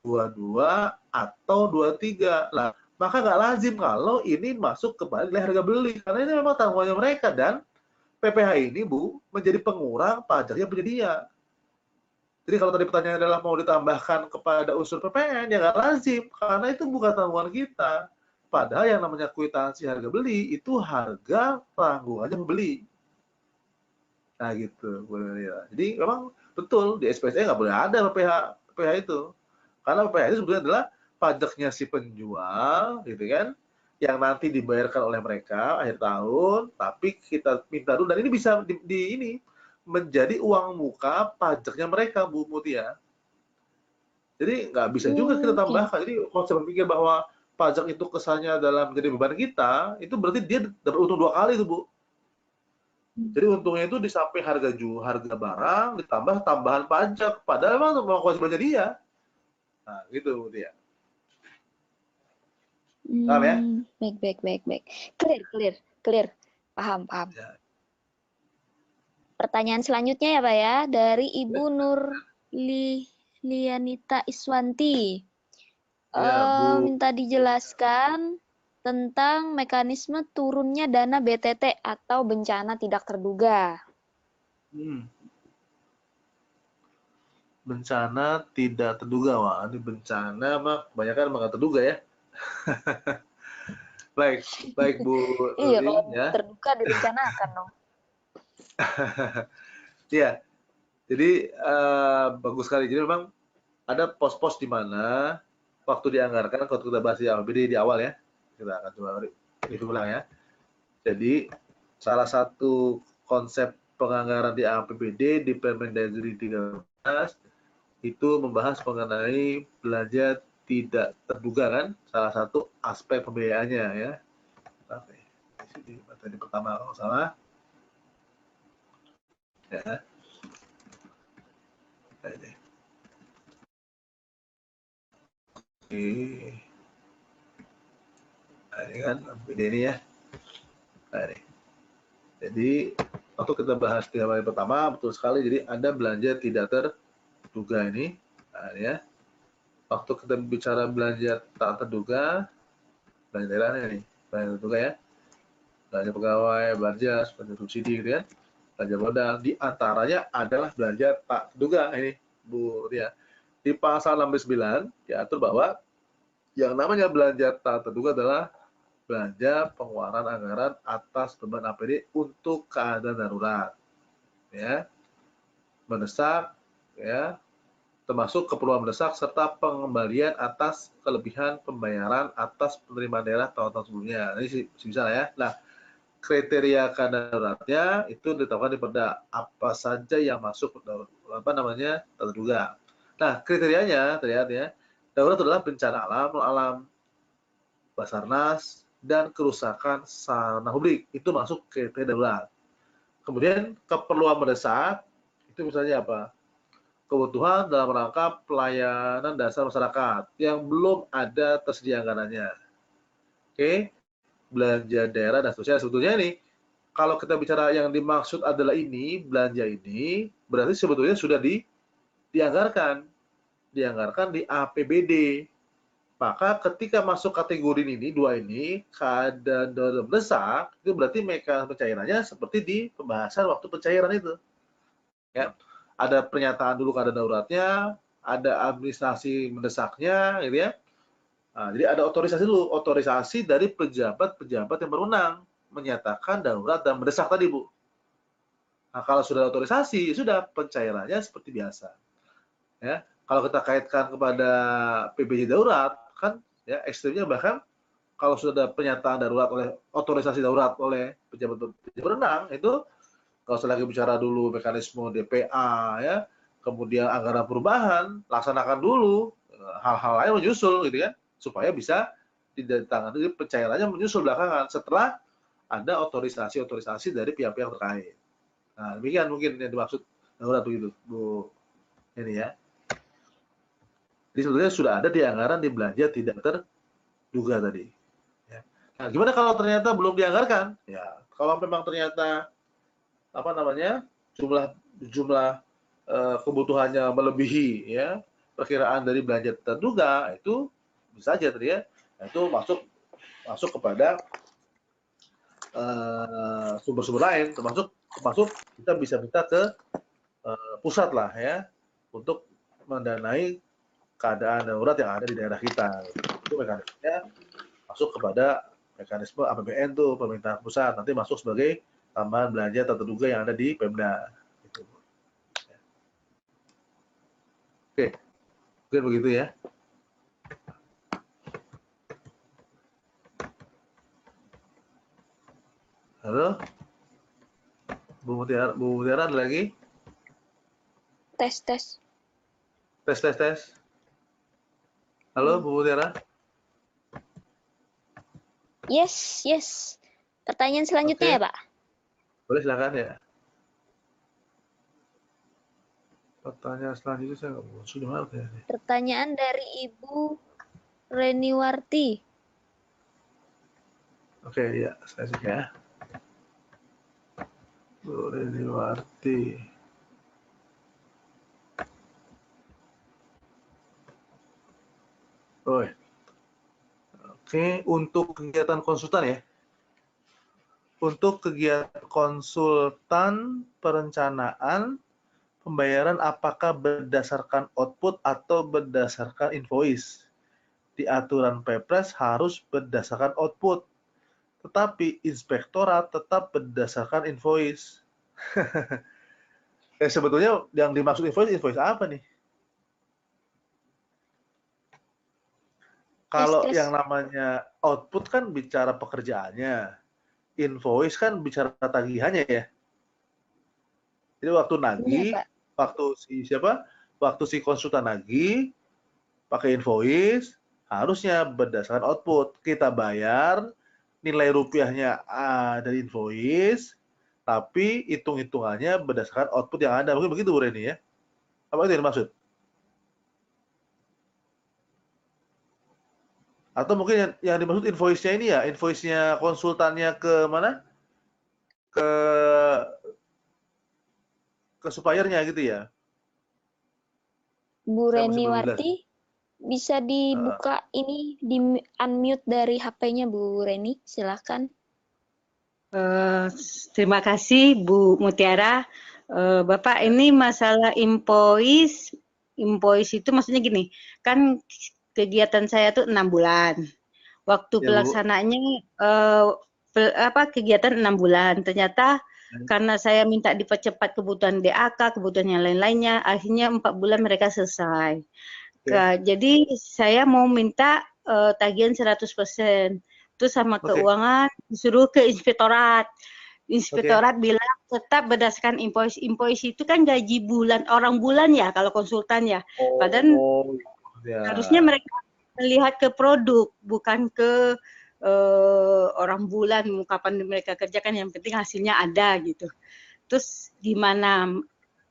22 atau 23. Nah, maka nggak lazim kalau ini masuk kepada nilai harga beli. Karena ini memang tanggungannya mereka. Dan PPh ini, Bu, menjadi pengurang pajaknya penyedia. Jadi kalau tadi pertanyaan adalah mau ditambahkan kepada unsur PPN, ya nggak lazim. Karena itu bukan tanggungan kita. Padahal yang namanya kwitansi harga beli, itu harga tanggungannya pembeli. Nah gitu. Jadi memang betul, di SPSE nggak boleh ada PPh itu. Karena PPh itu sebetulnya adalah pajaknya si penjual, gitu kan, yang nanti dibayarkan oleh mereka akhir tahun, tapi kita minta dulu, dan ini bisa ini menjadi uang muka pajaknya mereka, Bu Mutia. Jadi nggak bisa juga kita tambahkan. Jadi kalau saya berpikir bahwa pajak itu kesannya dalam menjadi beban kita, itu berarti dia dapat untung 2 kali itu, Bu. Jadi untungnya itu di samping harga barang ditambah tambahan pajak, padahal memang kewajibannya dia. Nah, gitu dia. Paham ya? Baik. Clear. Paham. Ya. Pertanyaan selanjutnya ya, Pak ya, dari Ibu Nur Lianita Iswanti. Ya, Bu. Minta dijelaskan tentang mekanisme turunnya dana BTT atau bencana tidak terduga. Bencana tidak terduga, wah ini bencana mah kebanyakan nggak terduga ya. baik Bu Iya, Nurli, kalau ya. terduga direncanakan dong. Iya, jadi bagus sekali. Jadi memang ada pos-pos di mana waktu dianggarkan, kalau kita bahas di APBD di awal ya, kita akan coba review ulang ya. Jadi salah satu konsep penganggaran di APBD di Permendagri 13 itu membahas mengenai belanja tidak terduga kan, salah satu aspek pembiayaannya ya. Di materi pertama kalau salah. Ya. Nah, ini kan APBD ini ya. Nah, ini. Jadi waktu kita bahas di awal pertama betul sekali. Jadi ada belanja tidak terduga ini. Nah, ya. Waktu kita bicara belanja tak terduga, belanja daerahnya nih, belanja terduga ya. Belanja pegawai, belanja subsidi gitu kan. Belanja modal, di antaranya adalah belanja tak terduga ini, Bu Ria. Di pasal 69 diatur bahwa yang namanya belanja tak terduga adalah belanja pengeluaran anggaran atas beban APD untuk keadaan darurat, ya, mendesak, ya, termasuk keperluan mendesak serta pengembalian atas kelebihan pembayaran atas penerimaan daerah tahun-tahun sebelumnya. Ini bisa ya. Nah, kriteria keadaan daruratnya itu ditetapkan di Perda apa saja yang masuk terduga. Nah, kriterianya terlihat ya, darurat adalah bencana alam, Basarnas, dan kerusakan sarana publik. Itu masuk kriteria darurat. Kemudian keperluan mendesak itu misalnya apa? Kebutuhan dalam rangka pelayanan dasar masyarakat yang belum ada tersedia anggarannya. Oke, belanja daerah dan seterusnya. Sebetulnya ini, kalau kita bicara yang dimaksud adalah ini, belanja ini, berarti sebetulnya sudah dianggarkan di APBD. Maka ketika masuk kategori ini, dua ini, keadaan darurat mendesak, itu berarti mekanisme pencairannya seperti di pembahasan waktu pencairan itu. Ya, ada pernyataan dulu keadaan daruratnya, ada administrasi mendesaknya, gitu ya. Nah, jadi ada otorisasi dulu, otorisasi dari pejabat-pejabat yang berwenang menyatakan darurat dan mendesak tadi, Bu. Nah, kalau sudah otorisasi, sudah pencairannya seperti biasa. Ya, kalau kita kaitkan kepada PBJ darurat, kan ya ekstrimnya bahkan kalau sudah ada pernyataan darurat oleh otorisasi darurat oleh pejabat berwenang itu kalau usah lagi bicara dulu mekanisme DPA ya, kemudian anggaran perubahan, laksanakan dulu hal-hal lain menyusul gitu kan, supaya bisa ditandatangani pencairannya menyusul belakangan setelah ada otorisasi dari pihak-pihak terkait. Nah, demikian mungkin yang dimaksud darurat begitu, Bu. Ini ya. Jadi sebetulnya sudah ada di anggaran di belanja tidak terduga tadi. Ya. Nah, gimana kalau ternyata belum dianggarkan? Ya, kalau memang ternyata apa namanya jumlah kebutuhannya melebihi ya perkiraan dari belanja terduga, itu bisa saja tadi ya, itu masuk kepada sumber-sumber lain, termasuk kita bisa minta ke pusat lah ya untuk mendanai keadaan darurat yang ada di daerah kita. Itu mekanismenya masuk kepada mekanisme APBN tuh, permintaan pusat, nanti masuk sebagai tambahan belanja tak terduga yang ada di Pemda. Gitu. Oke, mungkin begitu ya. Halo, Bu Mutiara ada lagi? Tes. Halo, Bu Mutiara? Yes. Pertanyaan selanjutnya ya, Pak? Boleh silakan ya. Pertanyaan selanjutnya saya nggak mau sudah maaf ya. Pertanyaan dari Ibu Reniwarti. Oke, ya, saya cek ya. Bu Reniwarti. Oke, untuk kegiatan konsultan ya. Untuk kegiatan konsultan perencanaan pembayaran apakah berdasarkan output atau berdasarkan invoice? Di aturan Pepres harus berdasarkan output, tetapi inspektorat tetap berdasarkan invoice. Sebetulnya yang dimaksud invoice apa nih? Kalau yang namanya output kan bicara pekerjaannya, invoice kan bicara tagihannya ya. Jadi waktu nagih, waktu si konsultan nagih pakai invoice, harusnya berdasarkan output. Kita bayar nilai rupiahnya dari invoice, tapi hitung-hitungannya berdasarkan output yang ada. Mungkin begitu Bu Reni ya? Apa itu yang dimaksud? Atau mungkin yang dimaksud invoice-nya ini ya, invoice-nya konsultannya ke mana? Ke suppliernya gitu ya? Bu Reniwarti, bisa dibuka ini, di unmute dari HP-nya Bu Reni, silakan. Terima kasih Bu Mutiara. Bapak, ini masalah invoice itu maksudnya gini, kan kegiatan saya tuh 6 bulan. waktu Ya, Bu. pelaksanaannya kegiatan 6 bulan. Ternyata karena saya minta dipercepat kebutuhan DAK, kebutuhan yang lain-lainnya, akhirnya 4 bulan mereka selesai. Jadi saya mau minta tagihan 100%. Terus sama keuangan disuruh ke inspektorat. Inspektorat bilang tetap berdasarkan invoice. Invoice itu kan gaji bulan, orang bulan ya kalau konsultan ya. Padahal harusnya mereka melihat ke produk, bukan ke orang bulan, kapan mereka kerjakan, yang penting hasilnya ada gitu. Terus gimana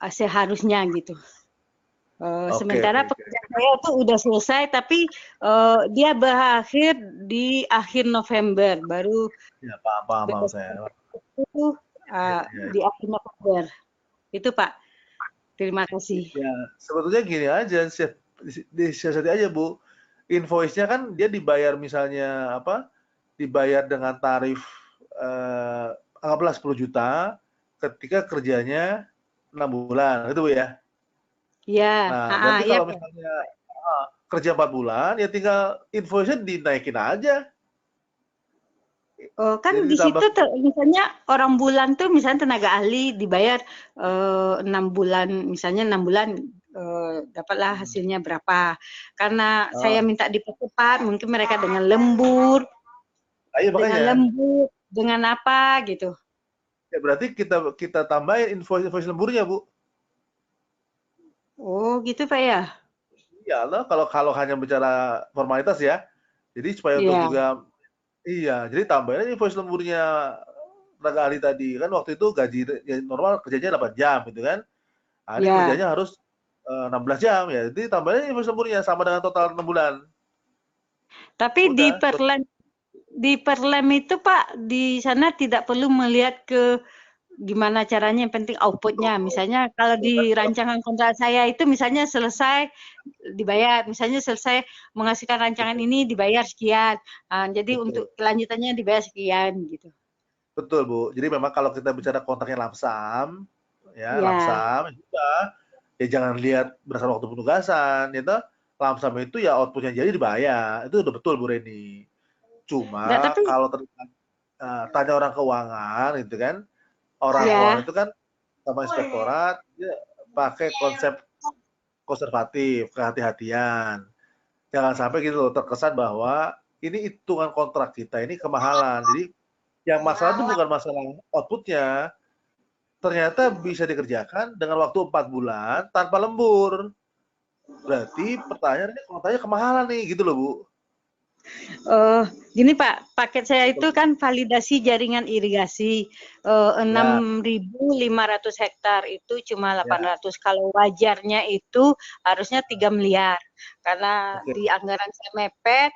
seharusnya gitu. Sementara pekerjaan saya itu udah selesai, tapi dia berakhir di akhir November, baru ya, paham saya. Itu di akhir November. Itu Pak. Terima kasih. Ya, sebetulnya gini aja, disiasati aja Bu. Invoice-nya kan dia dibayar misalnya dibayar dengan tarif anggaplah 10 juta ketika kerjanya 6 bulan, gitu Bu ya. Iya. Nah, berarti kalau misalnya kerja 4 bulan, ya tinggal invoice-nya dinaikin aja. Kan di situ misalnya orang bulan tuh misalnya tenaga ahli dibayar 6 bulan, misalnya 6 bulan dapatlah hasilnya berapa. Karena saya minta dipercepat, mungkin mereka dengan lembur, dengan apa gitu. Ya berarti kita tambahin invoice lemburnya Bu. Oh gitu Pak ya? Iya loh, kalau hanya bicara formalitas ya. Jadi supaya untuk juga jadi tambahin invoice lemburnya tenaga ahli tadi. Kan waktu itu gaji normal kerjanya 8 jam gitu kan. Nah, ini kerjanya harus 16 jam ya. Jadi tambahin invoice lemburnya sama dengan total 6 bulan. Tapi di Perlem itu Pak, di sana tidak perlu melihat ke gimana caranya, yang penting outputnya. Misalnya kalau di rancangan kontrak saya itu misalnya selesai dibayar, misalnya selesai menghasilkan rancangan ini dibayar sekian. Jadi untuk kelanjutannya dibayar sekian gitu. Betul Bu. Jadi memang kalau kita bicara kontraknya lamsam, lamsam juga ya jangan lihat berdasarkan waktu penugasan, itu lamsam itu ya outputnya jadi dibayar. Itu udah betul Bu Reni. Cuma kalau tanya orang keuangan itu kan, orang keuangan itu kan sama inspektorat dia pakai konsep konservatif, kehati-hatian. Jangan sampai gitu loh terkesan bahwa ini hitungan kontrak kita ini kemahalan. Jadi yang masalah itu bukan masalah outputnya, ternyata bisa dikerjakan dengan waktu 4 bulan tanpa lembur. Berarti pertanyaannya kontraknya kemahalan nih gitu loh Bu. Gini Pak, paket saya itu kan validasi jaringan irigasi 6.500 hektar itu cuma 800. Kalau wajarnya itu harusnya 3 miliar. Karena di anggaran saya mepet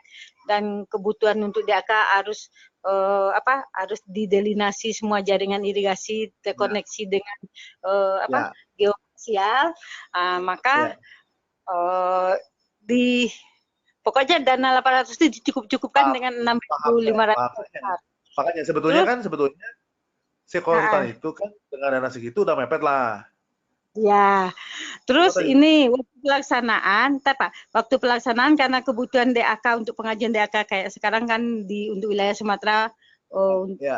dan kebutuhan untuk DAK harus harus didelinasi semua jaringan irigasi terkoneksi dengan geofisial, maka pokoknya dana 800 itu dicukup-cukupkan dengan 6.500 hektar. Makanya sebetulnya si konsultan itu kan dengan dana segitu udah mepet lah. Ya, terus ini waktu pelaksanaan karena kebutuhan DAK untuk pengajuan DAK kayak sekarang kan untuk wilayah Sumatera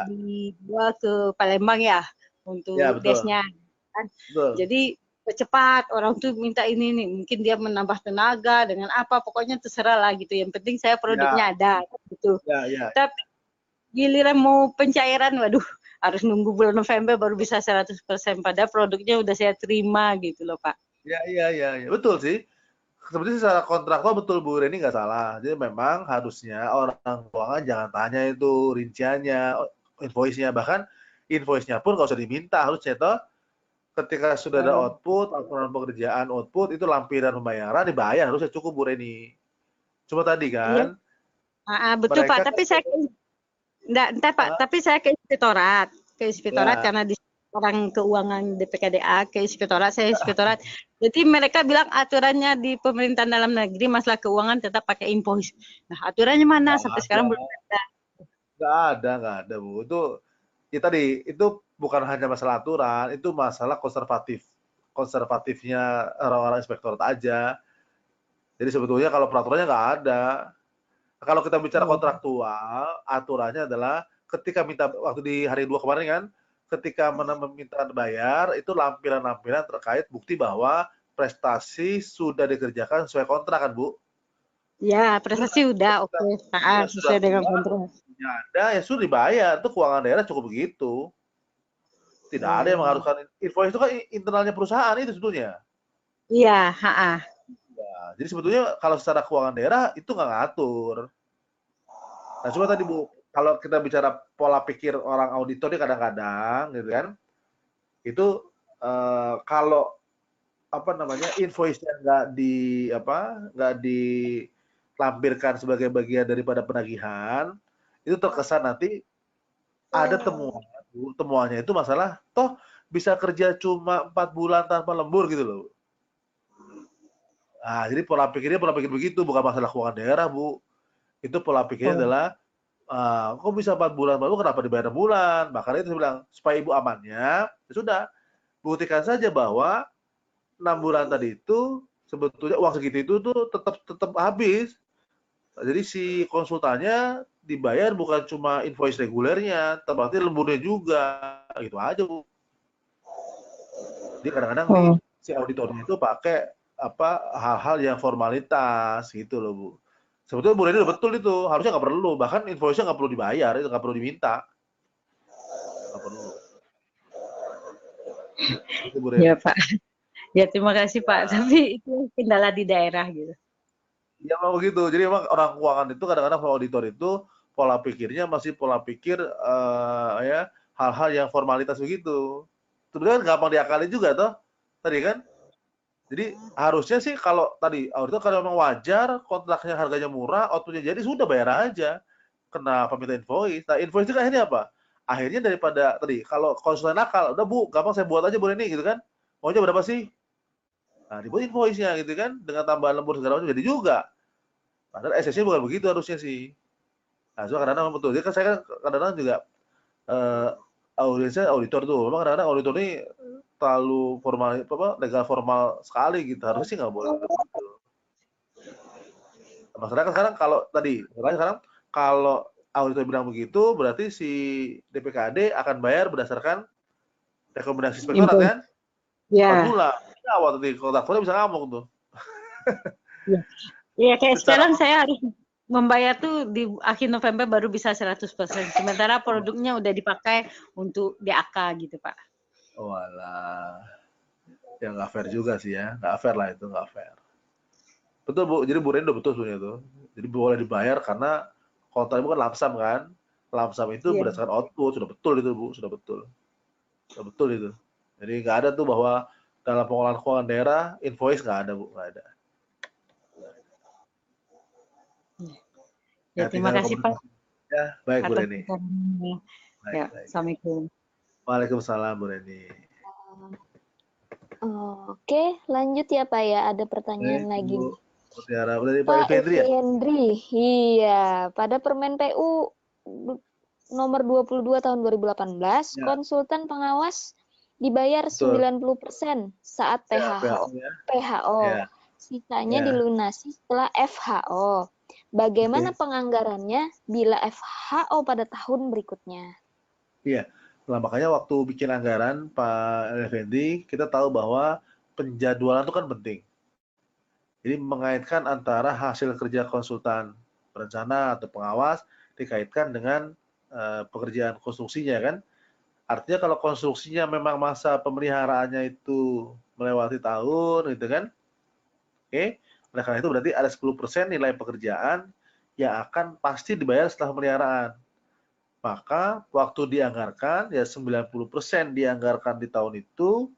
dibawa ke Palembang ya untuk desnya. Kan? Jadi cepat orang tuh minta ini nih, mungkin dia menambah tenaga dengan apa, pokoknya terserah lah gitu, yang penting saya produknya ada gitu. Tapi giliran mau pencairan, waduh harus nunggu bulan November baru bisa 100%, padahal produknya udah saya terima gitu loh Pak. Iya, betul sih. Seperti secara kontraktual betul Bu Reni nggak salah. Jadi memang harusnya orang keuangan jangan tanya itu rinciannya, invoice-nya, bahkan invoice-nya pun nggak usah diminta, harusnya toh ketika sudah ada output, laporan pekerjaan output, itu lampiran pembayaran dibayar, harusnya cukup Bu Reni. Cuma tadi kan. Betul Pak, tapi saya tapi saya ke inspektorat karena di orang keuangan DPKDA, ke inspektorat, jadi mereka bilang aturannya di pemerintahan dalam negeri masalah keuangan tetap pakai invoice. Nah aturannya mana? Sampai sekarang belum ada. Nggak ada Bu. Itu bukan hanya masalah aturan, itu masalah konservatifnya orang-orang inspektorat aja. Jadi sebetulnya kalau peraturannya nggak ada. Kalau kita bicara kontraktual, aturannya adalah ketika minta waktu di hari 2 kemarin kan, ketika meminta bayar itu lampiran-lampiran terkait bukti bahwa prestasi sudah dikerjakan sesuai kontrak kan Bu? Ya, prestasi udah oke. Sesuai dengan kontrak. Ya ada ya sudah dibayar, itu keuangan daerah cukup begitu. Tidak ada yang mengharuskan invoice itu kan internalnya perusahaan itu sebetulnya. Iya, Ya, jadi sebetulnya kalau secara keuangan daerah itu nggak ngatur. Nah, coba tadi Bu, kalau kita bicara pola pikir orang auditor ini kadang-kadang gitu kan, itu kalau apa namanya invoice-nya nggak dilampirkan sebagai bagian daripada penagihan, itu terkesan nanti ada temuan. Temuannya itu masalah toh bisa kerja cuma 4 bulan tanpa lembur gitu loh. Nah, jadi pola pikirnya pola pikir begitu, bukan masalah keuangan daerah, Bu. Itu pola pikirnya adalah kok bisa 4 bulan baru kenapa dibayar 6 bulan? Makanya itu saya bilang, supaya Ibu amannya, ya sudah, buktikan saja bahwa 6 bulan tadi itu sebetulnya uang segitu itu tuh tetap habis. Jadi si konsultannya dibayar bukan cuma invoice regulernya, tapi lemburnya juga, gitu aja Bu. Jadi kadang-kadang nih si auditornya itu pakai hal-hal yang formalitas gitu loh Bu. Sebetulnya Bu Reni udah betul itu, harusnya nggak perlu, bahkan invoice-nya nggak perlu dibayar, itu nggak perlu diminta. Nggak perlu. Itu Bu Reni. Ya Pak. Ya terima kasih Pak, tapi itu kendala di daerah gitu. Ya memang begitu. Jadi memang orang keuangan itu kadang-kadang auditor itu pola pikirnya masih pola pikir ya hal-hal yang formalitas begitu. Sebenarnya kan gampang diakali juga toh. Tadi kan. Jadi harusnya sih kalau tadi auditor kalau memang wajar kontraknya harganya murah, outputnya jadi sudah bayar aja. Kenapa minta invoice? Nah invoice itu kan akhirnya apa? Akhirnya daripada tadi kalau konsulen nakal, udah Bu, gampang saya buat aja Bu Reni gitu kan. Maunya berapa sih? Nah dibuat invoice-nya gitu kan dengan tambahan lembur segala macam jadi juga. Padahal SS-nya bukan begitu harusnya sih. Nah, so kadang-kadang betul. Jadi kan saya kan kadang-kadang juga audiensnya auditor tuh. Memang kadang-kadang auditor ini terlalu formal, legal formal sekali gitu. Harusnya sih nggak boleh begitu. Masalahnya kan sekarang kalau tadi, sekarang kalau auditor bilang begitu, berarti si DPKAD akan bayar berdasarkan rekomendasi inspektorat kan? Ya. Pemula. Ya, awal tadi kontraktornya bisa ngamuk tuh. Ya kayak sekarang saya harus membayar tuh di akhir November baru bisa 100%. Sementara produknya udah dipakai untuk DAK gitu Pak. Oh alah. Ya nggak fair juga sih ya. Nggak fair lah itu, nggak fair. Betul Bu, jadi Bu Reni udah betul sebenarnya tuh. Jadi boleh dibayar karena kontrak itu kan lamsam kan. Lamsam itu berdasarkan output, sudah betul itu Bu, sudah betul. Sudah betul itu. Jadi nggak ada tuh bahwa dalam pengelolaan keuangan daerah invoice nggak ada Bu, nggak ada. Ya, terima kasih Pak. Ya, baik Bu Reni. Ya, Assalamualaikum. Waalaikumsalam Bu Reni. Oke, lanjut ya Pak ya. Ada pertanyaan lagi. Pak Effendri. Iya, pada Permen PU nomor 22 tahun 2018, konsultan pengawas dibayar 90% saat PHO. Sisanya dilunasi setelah FHO. Bagaimana penganggarannya bila FHO pada tahun berikutnya? Iya. Nah, makanya waktu bikin anggaran Pak Effendi, kita tahu bahwa penjadwalan itu kan penting. Jadi mengaitkan antara hasil kerja konsultan perencana atau pengawas dikaitkan dengan pekerjaan konstruksinya kan. Artinya kalau konstruksinya memang masa pemeliharaannya itu melewati tahun gitu kan. Oke. Oleh karena itu berarti ada 10% nilai pekerjaan yang akan pasti dibayar setelah pemeliharaan. Maka waktu dianggarkan ya 90% dianggarkan di tahun itu,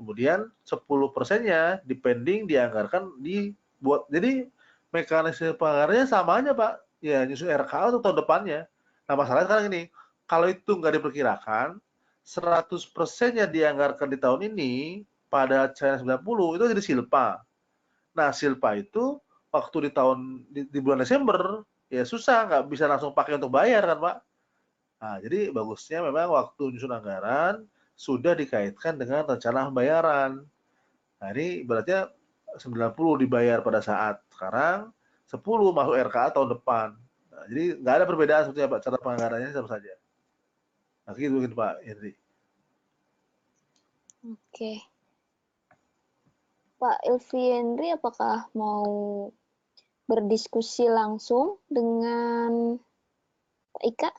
kemudian 10%-nya dipending dianggarkan dibuat. Jadi mekanisme penganggarannya sama aja Pak, ya nyusun RKA untuk tahun depannya. Nah masalahnya sekarang ini, kalau itu nggak diperkirakan, 100%-nya dianggarkan di tahun ini, pada China 90 itu jadi silpa. Nah silpa itu waktu di bulan Desember, ya susah, nggak bisa langsung pakai untuk bayar kan Pak. Nah, jadi bagusnya memang waktu nyusun anggaran sudah dikaitkan dengan rencana pembayaran. Nah, ini berarti 90 dibayar pada saat sekarang, 10 masuk RKA tahun depan. Nah, jadi nggak ada perbedaan sebetulnya Pak, cara penganggarannya sama saja. Nah, gitu mungkin Pak Henry. Oke. Pak Ilvi Henry, apakah mau berdiskusi langsung dengan Pak Ika?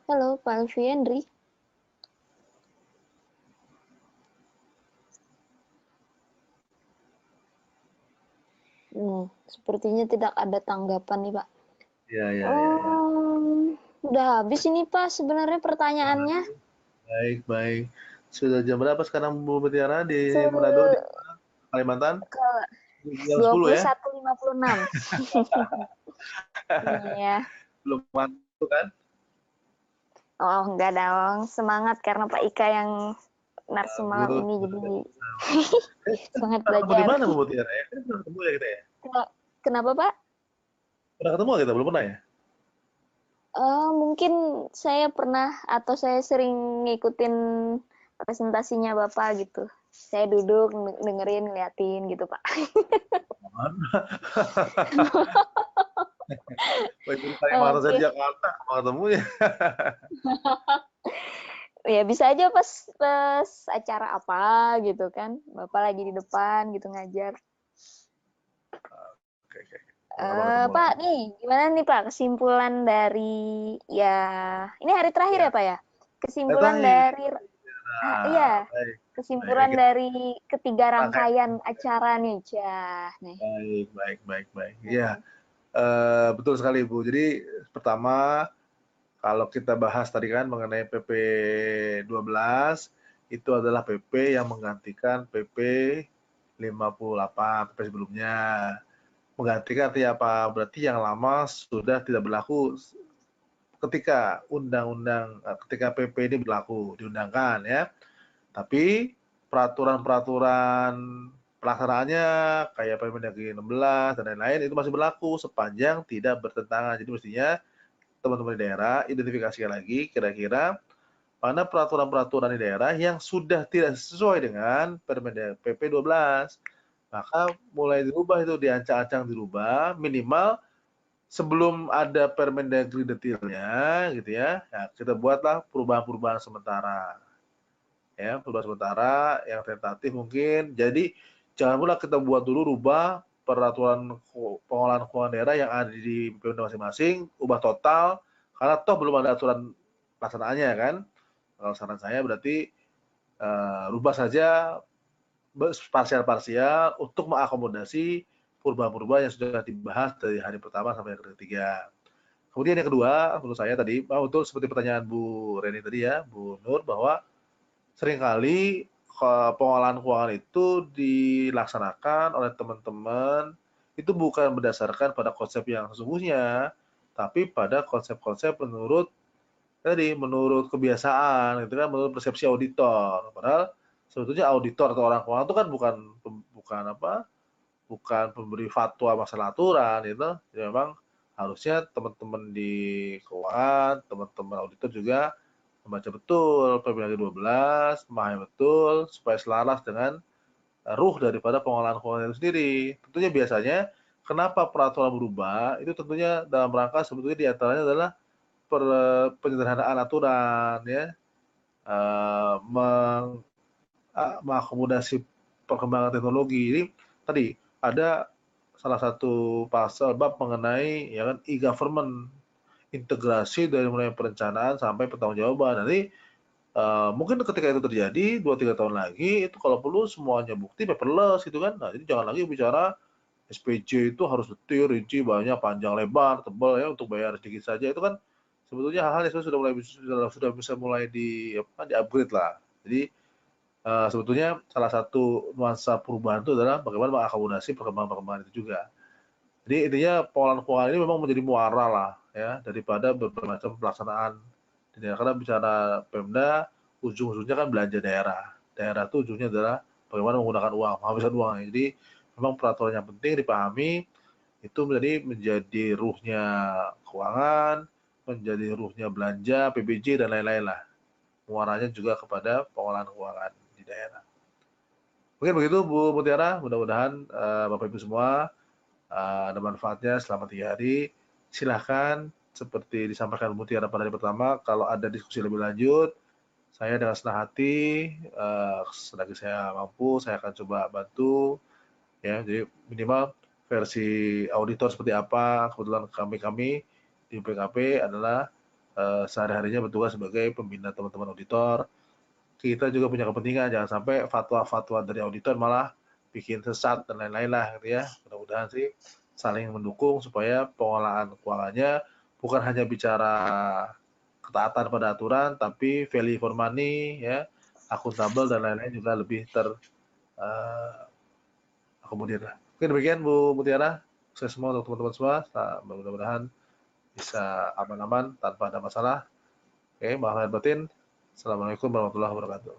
Halo, Pak Ilvi Henry. Sepertinya tidak ada tanggapan nih, Pak. Ya. Udah habis ini, Pak, sebenarnya pertanyaannya. Baik. Sudah jam berapa sekarang Bu Mutiara di Manado, di Kalimantan? Jam 10 ya? 21.56. Iya. Belum ngantuk kan? Oh, enggak dong. Semangat karena Pak Ika yang narsum malam ini, jadi semangat belajar. Di mana Bu Mutiara ya? Pernah ketemu ya kita ya? Kenapa, Pak? Pernah ketemu kita? Belum pernah ya? Mungkin saya pernah atau saya sering ngikutin presentasinya Bapak gitu. Saya duduk dengerin, ngeliatin gitu, Pak. Kalimantan dari Jakarta, mau ketemu ya? Ya bisa aja pas acara apa gitu kan, Bapak lagi di depan gitu ngajar. Oke. Pak, nih gimana nih Pak kesimpulan dari ini hari terakhir ya Pak ya? Kesimpulan dari kesimpulan dari ketiga rangkaian acara nih, Baik. Ya, betul sekali Bu. Jadi pertama, kalau kita bahas tadi kan mengenai PP 12, itu adalah PP yang menggantikan PP 58, PP sebelumnya. Menggantikan artinya apa? Berarti yang lama sudah tidak berlaku ketika ketika PP ini berlaku, diundangkan ya. Tapi peraturan-peraturan pelaksanaannya kayak Permendagri 16 dan lain-lain itu masih berlaku sepanjang tidak bertentangan. Jadi mestinya teman-teman di daerah identifikasikan lagi kira-kira mana peraturan-peraturan di daerah yang sudah tidak sesuai dengan Permendagri PP 12. Maka mulai dirubah itu, diancang-ancang dirubah, minimal sebelum ada Permendagri detailnya gitu ya. Nah, kita buatlah perubahan-perubahan sementara. Ya, perubahan sementara yang tentatif mungkin. Jadi jangan pula kita buat dulu rubah peraturan pengolahan keuangan daerah yang ada di Pemda masing-masing, ubah total karena toh belum ada aturan pelaksanaannya kan. Kalau saran saya berarti rubah saja parsial-parsial untuk mengakomodasi perubahan-perubahan yang sudah dibahas dari hari pertama sampai hari ketiga. Kemudian yang kedua, menurut saya tadi, betul seperti pertanyaan Bu Reni tadi ya, Bu Nur, bahwa seringkali pengolahan keuangan itu dilaksanakan oleh teman-teman itu bukan berdasarkan pada konsep yang sesungguhnya, tapi pada konsep-konsep menurut kebiasaan, gitu kan, menurut persepsi auditor. Padahal sebetulnya auditor atau orang keuangan itu kan bukan pemberi fatwa masalah aturan, itu. Jadi memang harusnya teman-teman di keuangan, teman-teman auditor juga membaca betul Permendagri 12, memahami betul supaya selaras dengan ruh daripada pengolahan keuangan itu sendiri. Tentunya biasanya kenapa peraturan berubah itu tentunya dalam rangka sebetulnya diantaranya adalah penyederhanaan aturan ya, mengakomodasi perkembangan teknologi. Jadi tadi ada salah satu pasal bab mengenai ya kan e-government, integrasi dari mulai perencanaan sampai pertanggungjawaban. Nanti mungkin ketika itu terjadi 2-3 tahun lagi itu kalau perlu semuanya bukti paperless gitu kan. Nah, jadi jangan lagi bicara SPJ itu harus detail, rinci, banyak, panjang, lebar, tebal ya untuk bayar sedikit saja. Itu kan sebetulnya hal-hal yang sudah bisa mulai di-upgrade lah. Jadi sebetulnya salah satu nuansa perubahan itu adalah bagaimana mengakomodasi perkembangan-perkembangan itu juga. Jadi intinya pengolahan keuangan ini memang menjadi muara lah ya daripada berbagai macam pelaksanaan. Karena bicara Pemda, ujung-ujungnya kan belanja daerah. Daerah itu ujungnya adalah bagaimana menggunakan uang, menghabiskan uang. Jadi memang peraturan yang penting dipahami itu menjadi ruhnya keuangan, menjadi ruhnya belanja, PBJ dan lain-lain lah. Muaranya juga kepada pengolahan keuangan di daerah. Mungkin begitu Bu Mutiara, mudah-mudahan Bapak Ibu semua ada manfaatnya selama 3 hari. Silahkan seperti disampaikan Bu Mutiara pada hari pertama, kalau ada diskusi lebih lanjut, saya dengan senang hati, selagi saya mampu, saya akan coba bantu. Ya, jadi minimal versi auditor seperti apa. Kebetulan kami di PKP adalah sehari-harinya bertugas sebagai pembina teman-teman auditor. Kita juga punya kepentingan jangan sampai fatwa-fatwa dari auditor malah bikin sesat dan lain-lain lah gitu ya. Mudah-mudahan sih saling mendukung supaya pengelolaan keuangannya bukan hanya bicara ketaatan pada aturan, tapi value for money ya, akuntabel dan lain-lain juga lebih akomodir lah. Mungkin demikian Bu Mutiara, sukses semua untuk teman-teman semua. Mudah-mudahan bisa aman-aman tanpa ada masalah. Oke, maaf lahir batin. Assalamualaikum warahmatullahi wabarakatuh.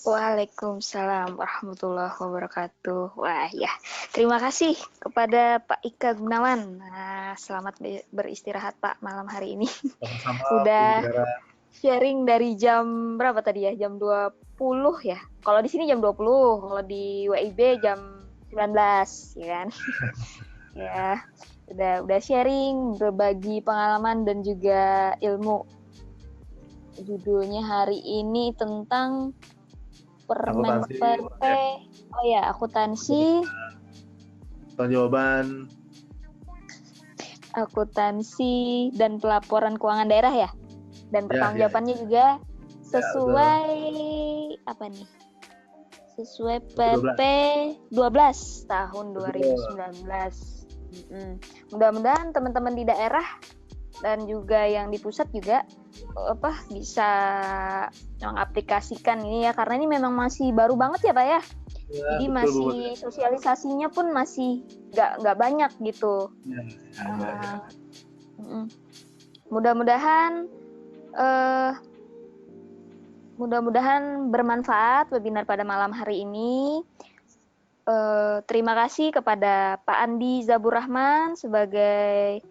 Waalaikumsalam warahmatullahi wabarakatuh. Wah ya, terima kasih kepada Pak Ika Gunawan. Nah, selamat beristirahat Pak malam hari ini. Sama-sama. Udah sharing dari jam berapa tadi ya? Jam 20 ya. Kalau di sini jam 20, kalau di WIB jam 19, ya kan? Ya, udah sharing, berbagi pengalaman dan juga ilmu. Judulnya hari ini tentang Permen PP, oh ya, akuntansi, jawaban, akuntansi dan pelaporan keuangan daerah ya, dan pertanggungjawabannya juga sesuai apa nih? Sesuai PP 12 tahun 2019. Mudah-mudahan teman-teman di daerah dan juga yang di pusat juga bisa mengaplikasikan ini ya, karena ini memang masih baru banget ya Pak ya. Jadi masih sosialisasinya pun masih nggak banyak gitu. Mudah-mudahan bermanfaat webinar pada malam hari ini. Terima kasih kepada Pak Andi Zabur Rahman sebagai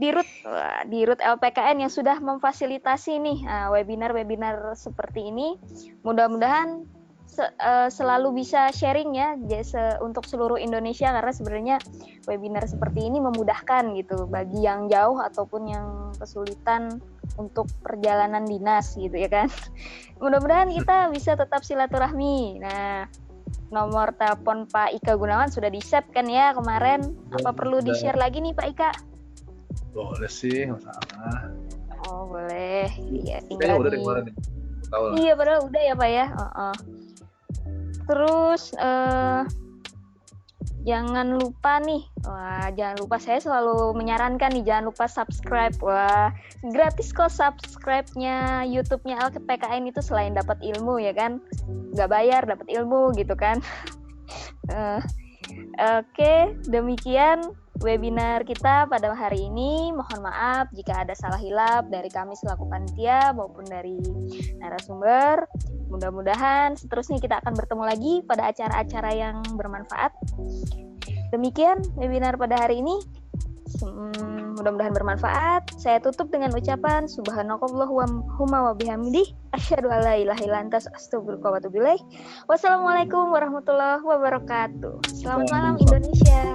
Dirut LPKN yang sudah memfasilitasi nih webinar-webinar seperti ini. Mudah-mudahan selalu bisa sharing ya untuk seluruh Indonesia, karena sebenarnya webinar seperti ini memudahkan gitu bagi yang jauh ataupun yang kesulitan untuk perjalanan dinas gitu ya kan. Mudah-mudahan kita bisa tetap silaturahmi. Nah, nomor telepon Pak Ika Gunawan sudah di-save kan ya kemarin. Apa perlu di-share lagi nih Pak Ika? Boleh sih, nggak masalah. Oh boleh, iya tinggal udah kemarin nih. Iya padahal udah ya Pak ya. Terus jangan lupa nih, jangan lupa, saya selalu menyarankan nih, jangan lupa subscribe. Wah, gratis kok subscribe-nya YouTube-nya LPKN itu, selain dapat ilmu ya kan, nggak bayar, dapat ilmu gitu kan. Oke, demikian webinar kita pada hari ini. Mohon maaf jika ada salah hilap dari kami selaku panitia maupun dari narasumber. Mudah-mudahan seterusnya kita akan bertemu lagi pada acara-acara yang bermanfaat. Demikian webinar pada hari ini. Mudah-mudahan bermanfaat. Saya tutup dengan ucapan subhanakallahumma wa bihamdih asyhadu an la ilaha illa anta astaghfiruka wa atubu ilaik. Wassalamualaikum warahmatullahi wabarakatuh. Selamat malam Indonesia.